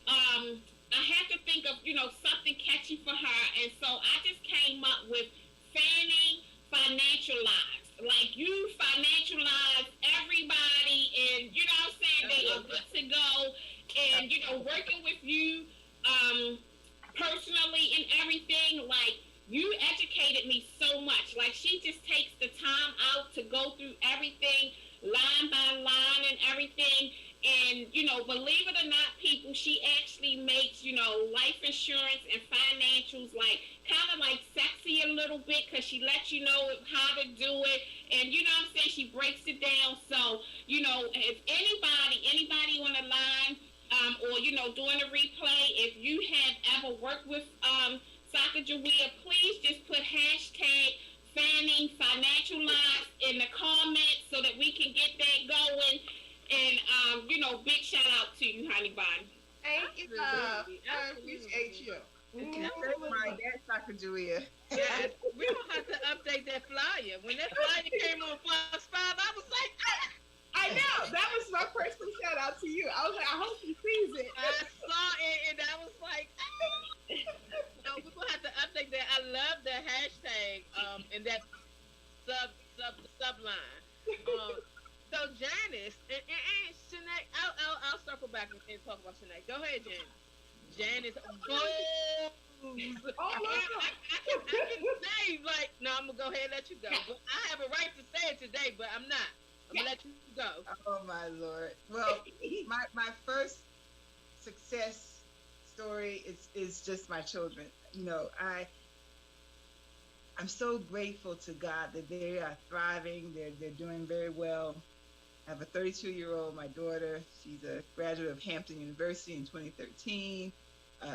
I had to think of, something catchy for her, and so I just came up with Fanning Financialized. Like, you financialize everybody, and you know what I'm saying, they are good to go, and working with you personally and everything, like, you educated me so much. Like, she just takes the time because she lets you know how to do it, and you know what I'm saying, she breaks it down. So, you know, if anybody on the line, or, you know, doing a replay, if you have ever worked with Sacagawea, please just put hashtag Fanning Financial Lines in the comments so that we can get that going. And, you know, big shout out to you, honey bun. Thank you, love. I appreciate you. That's Sacagawea. Yes, we're gonna have to update that flyer. When that flyer came on Plus 5, I was like, ah! I know. That was my personal shout out to you. I was like, I hope he sees it. I saw it and I was like, ah! No, we're gonna have to update that. I love the hashtag and that subline. So Janice and Shanae, I'll circle back and talk about Shanae. Go ahead, Janice. Goals. Oh, I can say, like, no, I'm gonna go ahead and let you go. But I have a right to say it today, but I'm not. I'm gonna let you go. Oh my Lord. Well, my first success story is just my children. You know, I'm so grateful to God that they are thriving. They're doing very well. I have a 32-year-old, my daughter. She's a graduate of Hampton University in 2013.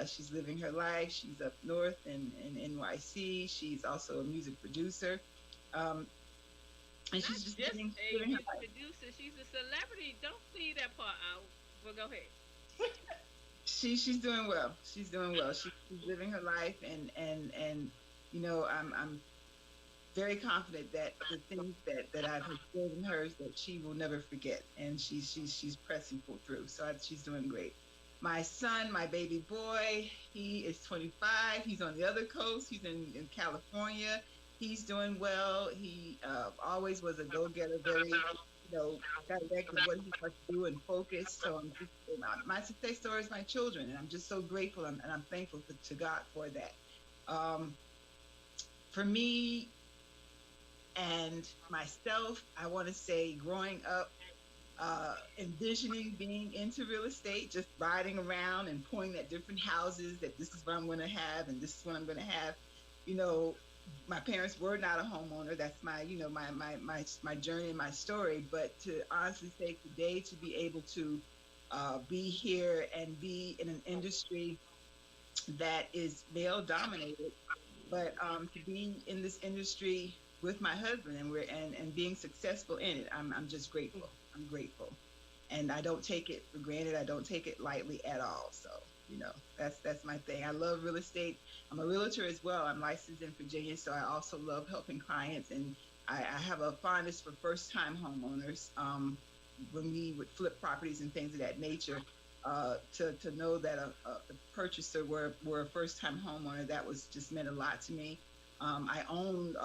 She's living her life. She's up north in NYC. She's also a music producer. And she's just living her life. Producer. She's a celebrity. Don't leave that part out. Well, go ahead. She's doing well. She's doing well. She's living her life, and you know, I'm very confident that the things that I've instilled in her that she will never forget, and she's pressing through. So she's doing great. My son, my baby boy, he is 25. He's on the other coast. He's in California. He's doing well. He always was a go-getter, very, you know, direct with what he wants to do and focused. So I'm just, my success story is my children, and I'm just so grateful and I'm thankful to God for that. For me and myself, I want to say growing up, envisioning being into real estate, just riding around and pointing at different houses that this is what I'm going to have and this is what I'm going to have. You know, my parents were not a homeowner. That's my, you know, my journey and my story. But to honestly say today, to be able to be here and be in an industry that is male dominated, but to be in this industry with my husband and being successful in it, I'm just grateful. I'm grateful, and I don't take it for granted. I don't take it lightly at all. So, you know, that's my thing. I love real estate. I'm a realtor as well. I'm licensed in Virginia, so I also love helping clients, and I have a fondness for first-time homeowners. When we would flip properties and things of that nature, to know that a purchaser were a first-time homeowner, that was just meant a lot to me. I own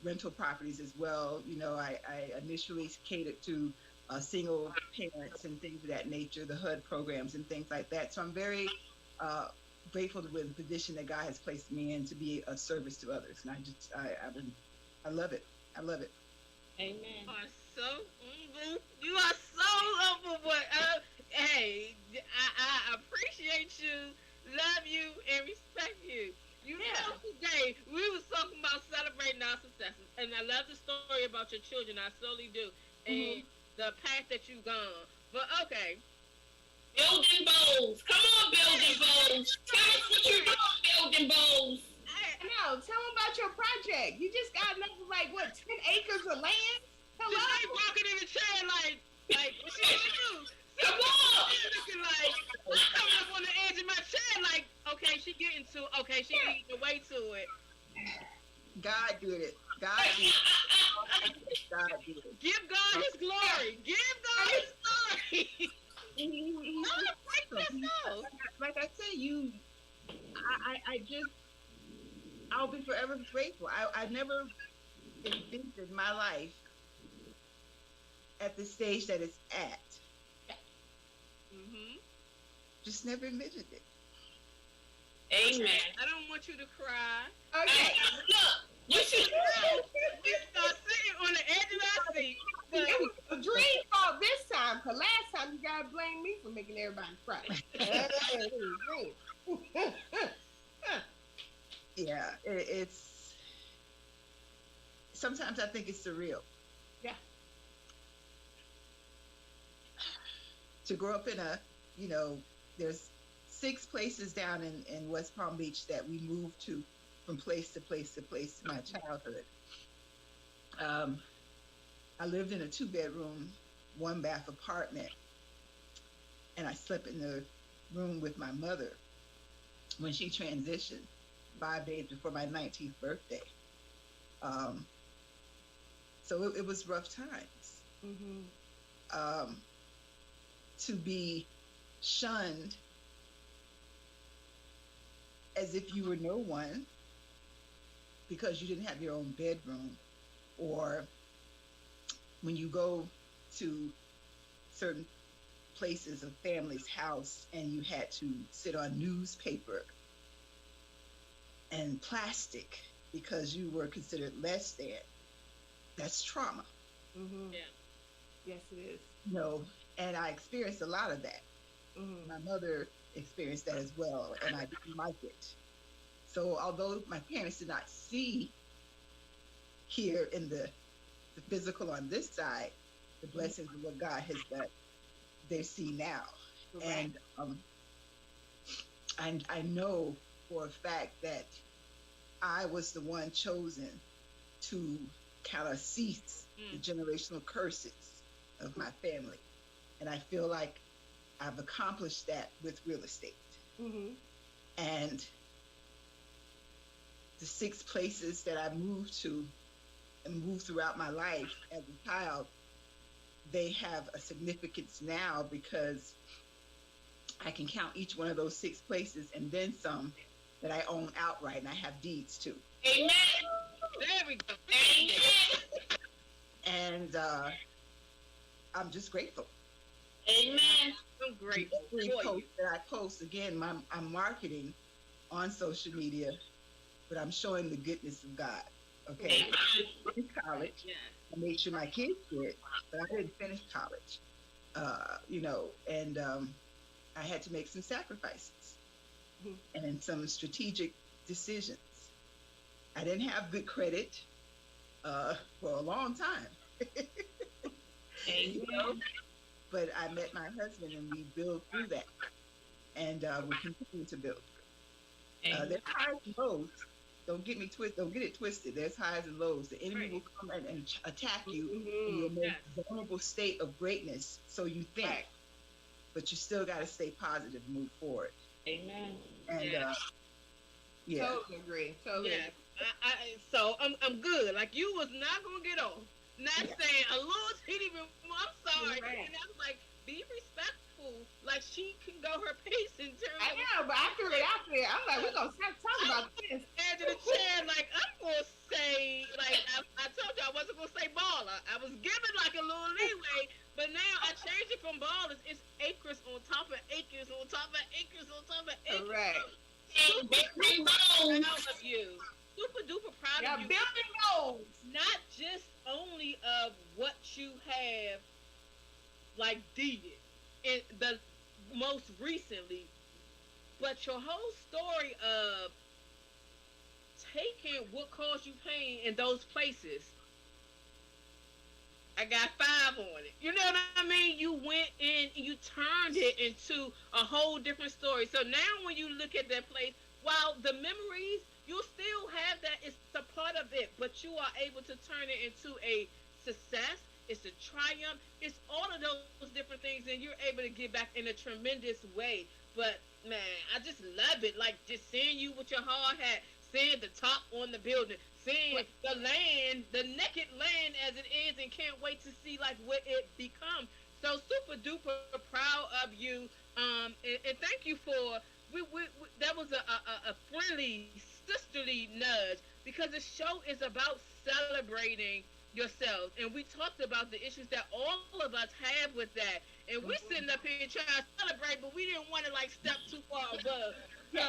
rental properties as well. You know, I initially catered to single parents and things of that nature, the HUD programs and things like that. So I'm very grateful to be in the position that God has placed me in to be a service to others. And I love it. I love it. Amen. You are so humble, but hey, I appreciate you, love you, and respect you. You know, today we was talking about celebrating our successes, and I love the story about your children. I slowly do, and the path that you've gone. But okay, Building Bowls. Come on, Building Bowls. Tell us what you're doing, Building Bowls. No, tell them about your project. You just got another, like, what, 10 acres of land? Hello? just like walking in the chair, like what you gonna do? Come on. Looking like I'm coming up on the edge of my chair, like she getting to, she leading the way to it. God did it. God did it. God did it. Give God His glory. Give God His glory. Like I said, I'll be forever grateful. I never envisioned my life at the stage that it's at. Just never envisioned it. Amen. I don't want you to cry. Okay. Look, you should You start sitting on the edge of our seat. But It was a dream fault this time, because last time you gotta blame me for making everybody cry. It was a dream. Yeah, it's sometimes I think it's surreal Yeah. to grow up in a, you know, there's 6 places down in West Palm Beach that we moved to from place to place to place in my childhood. Um, I lived in a 2-bedroom, 1-bath apartment, and I slept in the room with my mother when she transitioned 5 days before my 19th birthday. Um, so it was rough times. Mm-hmm. Um, to be shunned as if you were no one because you didn't have your own bedroom, or when you go to certain places, a family's house, and you had to sit on newspaper and plastic because you were considered less than. That's trauma. Mm-hmm. Yeah. Yes, it is. No, and I experienced a lot of that. Mm-hmm. My mother experienced that as well, and I didn't like it. So although my parents did not see here in the physical on this side, the blessings of what God has done, they see now. Correct. And I know for a fact that I was the one chosen to kind of cease the generational curses of my family. And I feel like I've accomplished that with real estate. Mm-hmm. And the 6 places that I moved to and moved throughout my life as a child, they have a significance now because I can count each one of those 6 places and then some that I own outright and I have deeds to. Amen. There we go. Amen. And I'm just grateful. Amen. I'm grateful Every for you. post that I post, again, I'm marketing on social media, but I'm showing the goodness of God. Okay, I finished college. Yes. I made sure my kids did, but I didn't finish college. You know, and I had to make some sacrifices and some strategic decisions. I didn't have good credit for a long time. You know? But I met my husband and we built through that, and we continue to build. There's highs and lows. Don't get it twisted. There's highs and lows. The enemy will come and attack you in your most vulnerable state of greatness, so you think. Right. But you still got to stay positive and move forward. Amen. And Yeah. yeah, Totally agree. Totally. Yes. So I'm good. Like, you was not gonna get off. Not saying a little teeny bit more. I'm sorry. Right. And I was like, be respectful. Like, she can go her pace in terms I of know, but I threw it out there. I'm like, we're gonna talk about this. edge of the chair. Like, I'm gonna say, like, I told you I wasn't gonna say baller. I was giving like a little leeway, but now I changed it from ballers. It's acres on top of acres on top of acres on top of acres. Correct. Big Proud bones. of you. Super duper proud Yeah, of you. building goals. Not just only of what you have, like, deeded in the most recently, but your whole story of taking what caused you pain in those places. I got 5 on it. You know what I mean? You went in and you turned it into a whole different story. So now when you look at that place, while the memories, you'll still have that. It's a part of it, but you are able to turn it into a success. It's a triumph. It's all of those different things, and you're able to give back in a tremendous way. But, man, I just love it. Like, just seeing you with your hard hat, seeing the top on the building, seeing the land, the naked land as it is, and can't wait to see, like, what it becomes. So super duper proud of you. And thank you for, that was a friendly, sisterly nudge, because the show is about celebrating yourselves, and we talked about the issues that all of us have with that, and we're sitting up here trying to celebrate, but we didn't want to, like, step too far above. So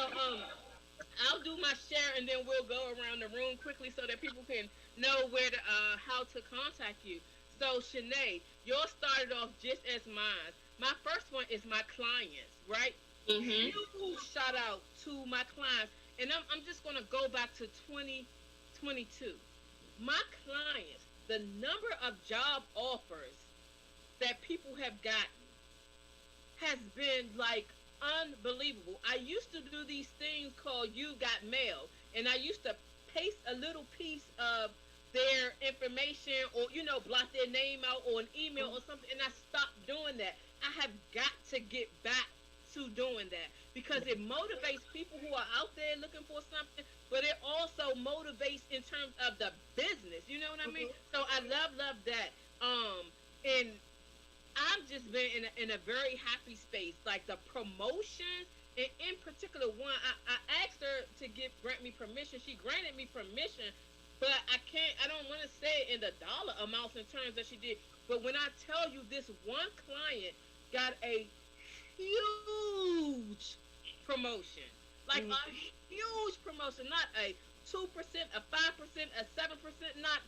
I'll do my share, and then we'll go around the room quickly so that people can know where to how to contact you. So Shanae, yours started off just as mine. My first one is my clients, right? Mm-hmm. You shout out to my clients, and I'm just gonna go back to 2022. my clients, the number of job offers that people have gotten has been like unbelievable. I used to do these things called You Got Mail, and I used to paste a little piece of their information or, blot their name out or an email or something, and I stopped doing that. I have got to get back to doing that because it motivates people who are out there looking for something, but it also motivates in terms of the business. You know what I mean? So I love that. And I've just been in a very happy space. Like the promotions, and in particular one, I asked her to grant me permission. She granted me permission, but I don't want to say it in the dollar amounts in terms that she did. But when I tell you this one client got a huge promotion, like a huge promotion, not a 2%, a 5%, a 7%, not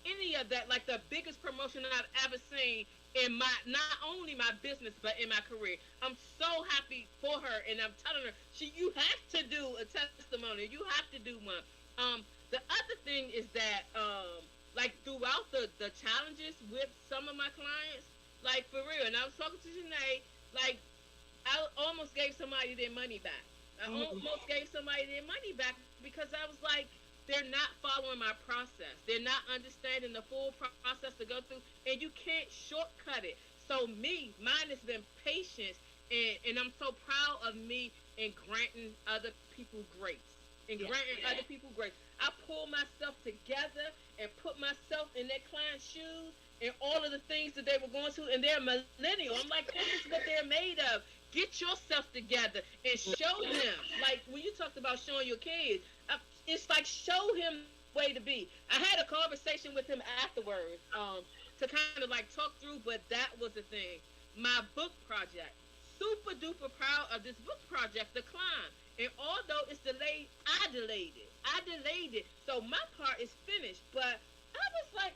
any of that, like the biggest promotion I've ever seen in not only my business but in my career. I'm so happy for her, and I'm telling her, you have to do a testimony. You have to do one. The other thing is that like throughout the challenges with some of my clients, like for real, and I was talking to Janae, like I almost gave somebody their money back. I almost gave somebody their money back because I was like, they're not following my process. They're not understanding the full process to go through, and you can't shortcut it. So mine has been patience, and I'm so proud of me in granting other people grace. Other people grace. I pull myself together and put myself in that client's shoes and all of the things that they were going through, and they're millennial. I'm like, this is what they're made of. Get yourself together and show them. Like when you talked about showing your kids, it's like show him the way to be. I had a conversation with him afterwards to kind of like talk through, but that was the thing. My book project, super duper proud of this book project, The Climb. And although it's delayed, I delayed it. So my part is finished, but I was like,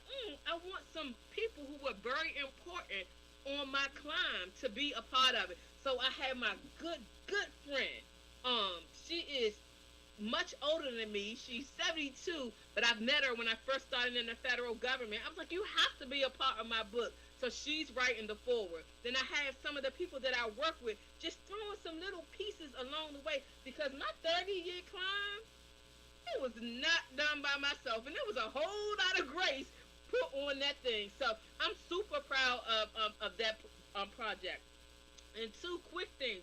I want some people who were very important on my climb to be a part of it. So I had my good friend. She is much older than me. She's 72, but I've met her when I first started in the federal government. I was like, you have to be a part of my book. So she's writing the foreword. Then I have some of the people that I work with just throwing some little pieces along the way, because my 30-year climb, it was not done by myself, and there was a whole lot of grace put on that thing. So I'm super proud of that project. And two quick things.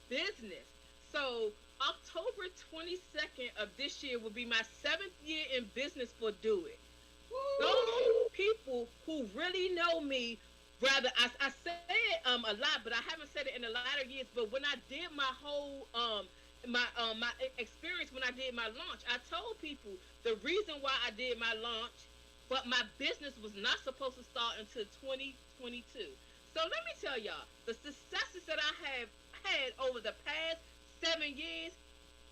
Business. So October 22nd of this year will be my 7th year in business for Do It. Those people who really know me, rather, I say it a lot, but I haven't said it in the latter years. But when I did my whole my experience when I did my launch, I told people the reason why I did my launch, but my business was not supposed to start until 2022. So let me tell y'all, the successes that I have had over the past 7 years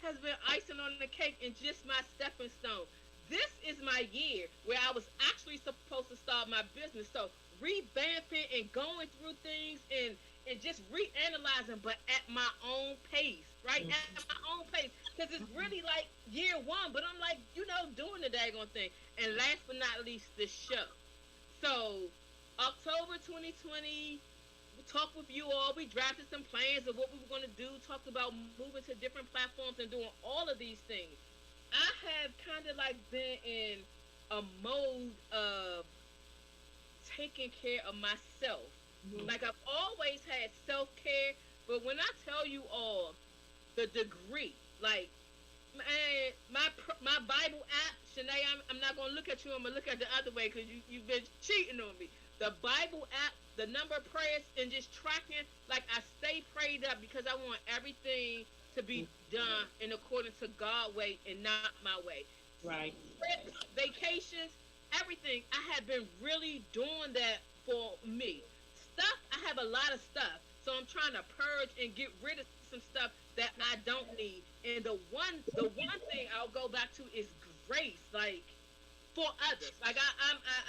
has been icing on the cake and just my stepping stone. This is my year where I was actually supposed to start my business. So revamping and going through things and just reanalyzing, but at my own pace, right? At my own pace. Because it's really like year one, but I'm like, doing the daggone thing. And last but not least, the show. So October 2020, we talked with you all. We drafted some plans of what we were going to do, talked about moving to different platforms and doing all of these things. I have kind of like been in a mode of taking care of myself. Like I've always had self-care, but when I tell you all the degree, like my Bible app, Shanae, I'm not going to look at you, I'm going to look at the other way because you've been cheating on me. The Bible app, the number of prayers and just tracking, like I stay prayed up because I want everything to be done in accordance to God's way and not my way. Right. Trips, vacations, everything. I have been really doing that for me. Stuff, I have a lot of stuff. So I'm trying to purge and get rid of some stuff that I don't need. And the one thing I'll go back to is grace, like for others. Like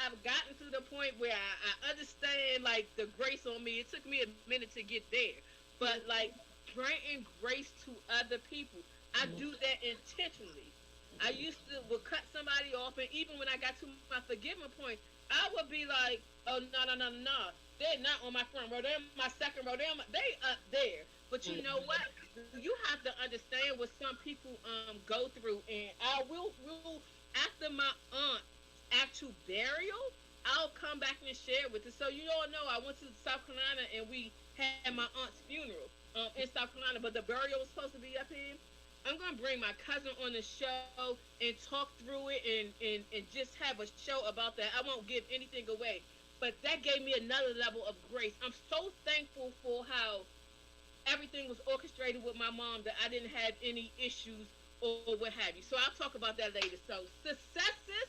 I've gotten to the point where I understand like the grace on me. It took me a minute to get there. But like granting grace to other people. I do that intentionally. I used to would cut somebody off, and even when I got to my forgiving point, I would be like, "Oh no, no, no, no, they're not on my front row. They're my second row. They up there." But you know what? You have to understand what some people go through, and I will after my aunt actual burial, I'll come back and share with it. So you all know I went to South Carolina and we had my aunt's funeral in South Carolina, but the burial was supposed to be up here. I'm gonna bring my cousin on the show and talk through it and just have a show about that. I won't give anything away, but that gave me another level of grace. I'm so thankful for how everything was orchestrated with my mom that I didn't have any issues or what have you. So I'll talk about that later. So successes,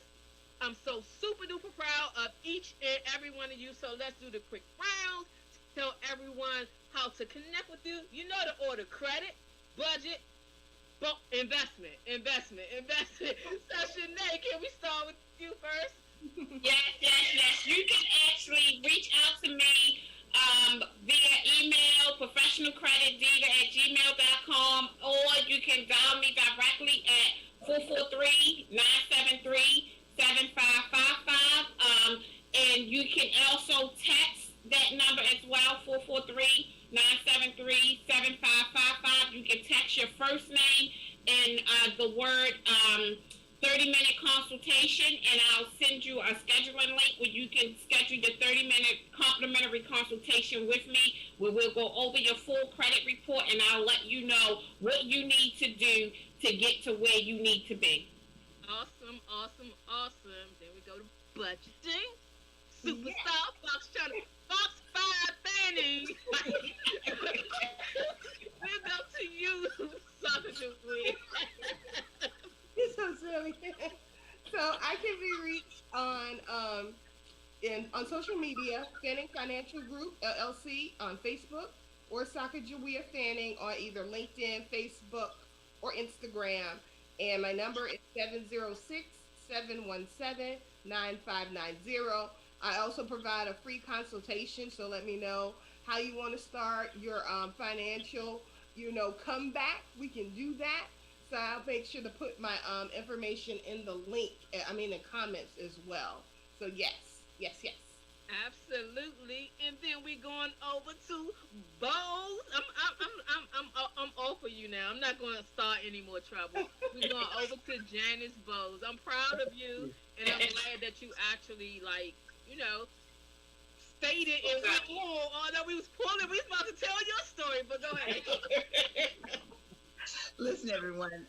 I'm so super duper proud of each and every one of you. So let's do the quick round. Tell everyone how to connect with you. You know the order: credit, budget, investment. So Shanae, can we start with you first? Yes. You can actually reach out to me via email, professionalcreditdiva@gmail.com, or you can dial me directly at 443-973-7555. And you can also text that number as well, 443-973-7555. You can text your first name and the word 30-minute consultation, and I'll send you a scheduling link where you can schedule your 30-minute complimentary consultation with me, where we'll go over your full credit report, and I'll let you know what you need to do to get to where you need to be. Awesome. Then we go to budgeting. Superstar Fox Channel. Fox 5 Fanning. Live up to you, Soccer Julie. It's so silly. So I can be reached on social media, Fanning Financial Group LLC on Facebook, or Sacagawea Fanning on either LinkedIn, Facebook, or Instagram. And my number is 706-717-9590. I also provide a free consultation, so let me know how you want to start your financial, comeback. We can do that. So I'll make sure to put my information in the link, the comments as well. So yes. Absolutely. And then we going over to Bose. I'm all for you now. I'm not going to start any more trouble. We're going over to Janice Bose. I'm proud of you, and I'm glad that you actually stated and went on. Although we was pulling, we was about to tell your story, but go ahead. Listen, everyone,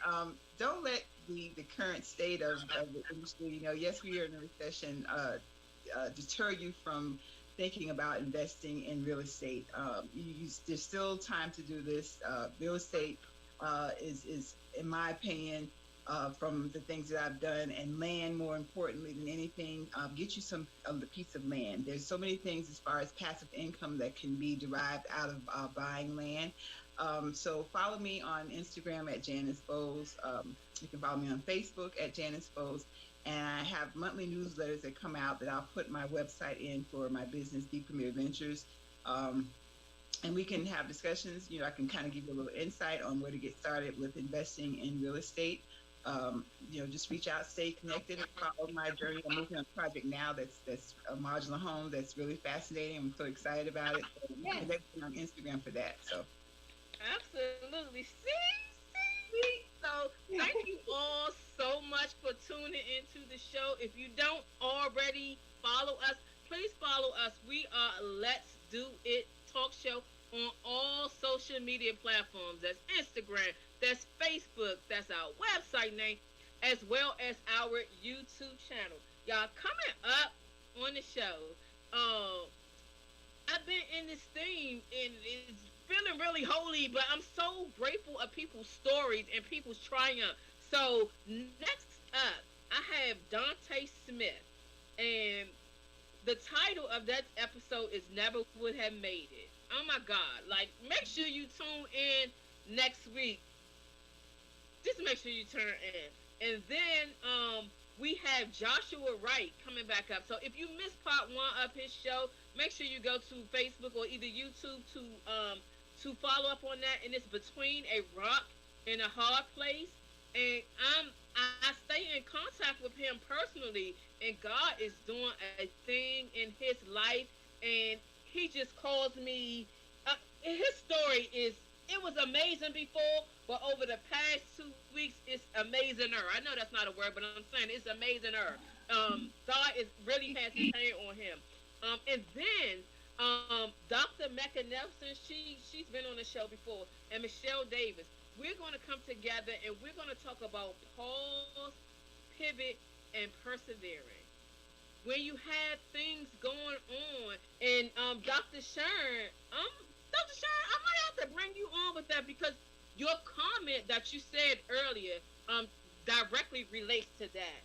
don't let the current state of the industry, yes, we are in a recession, deter you from thinking about investing in real estate. There's still time to do this. Real estate is, in my opinion, from the things that I've done, and land, more importantly than anything, get you a piece of land. There's so many things as far as passive income that can be derived out of buying land. So follow me on Instagram at Janice Bowles. You can follow me on Facebook at Janice Bowles. And I have monthly newsletters that come out that I'll put my website in for my business, Deep Premier Ventures. And we can have discussions. I can kind of give you a little insight on where to get started with investing in real estate. Just reach out, stay connected, and follow my journey. I'm working on a project now that's a modular home that's really fascinating. I'm so excited about it. So you can connect me on Instagram for that. So. Absolutely. See. So thank you all so much for tuning into the show. If you don't already follow us, please follow us. We are Let's Do It Talk Show on all social media platforms. That's Instagram, that's Facebook, that's our website name, as well as our YouTube channel. Y'all, coming up on the show, I've been in this theme, and it's feeling really holy, but I'm so grateful of people's stories and people's triumph. So next up, I have Dante Smith, and the title of that episode is Never Would Have Made It. Oh my God. Make sure you tune in next week. Just make sure you turn in. And then we have Joshua Wright coming back up. So if you missed part one of his show, make sure you go to Facebook or either YouTube to follow up on that. And it's Between a Rock and a Hard Place. and I stay in contact with him personally, and God is doing a thing in his life, and he just calls me. His story is it was amazing before, but over the past 2 weeks, it's amazinger. I know that's not a word, but I'm saying it's amazinger. God is really has his hand on him. And then Dr. Mecca Nelson, she's been on the show before, and Michelle Davis. We're going to come together and we're going to talk about pause, pivot, and persevering. When you have things going on, and Dr. Sharon, Dr. Sharon, I might have to bring you on with that because your comment that you said earlier directly relates to that.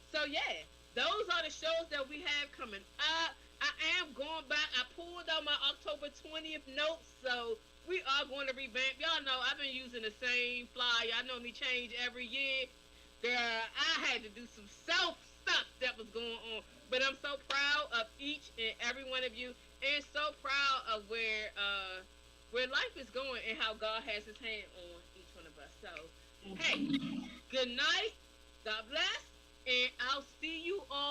So yeah, those are the shows that we have coming up. I am going back. I pulled out my October 20th notes, so we are going to revamp. Y'all know I've been using the same flyer. I normally change every year. Girl, I had to do some self stuff that was going on, but I'm so proud of each and every one of you, and so proud of where life is going and how God has His hand on each one of us. So, hey, good night. God bless, and I'll see you all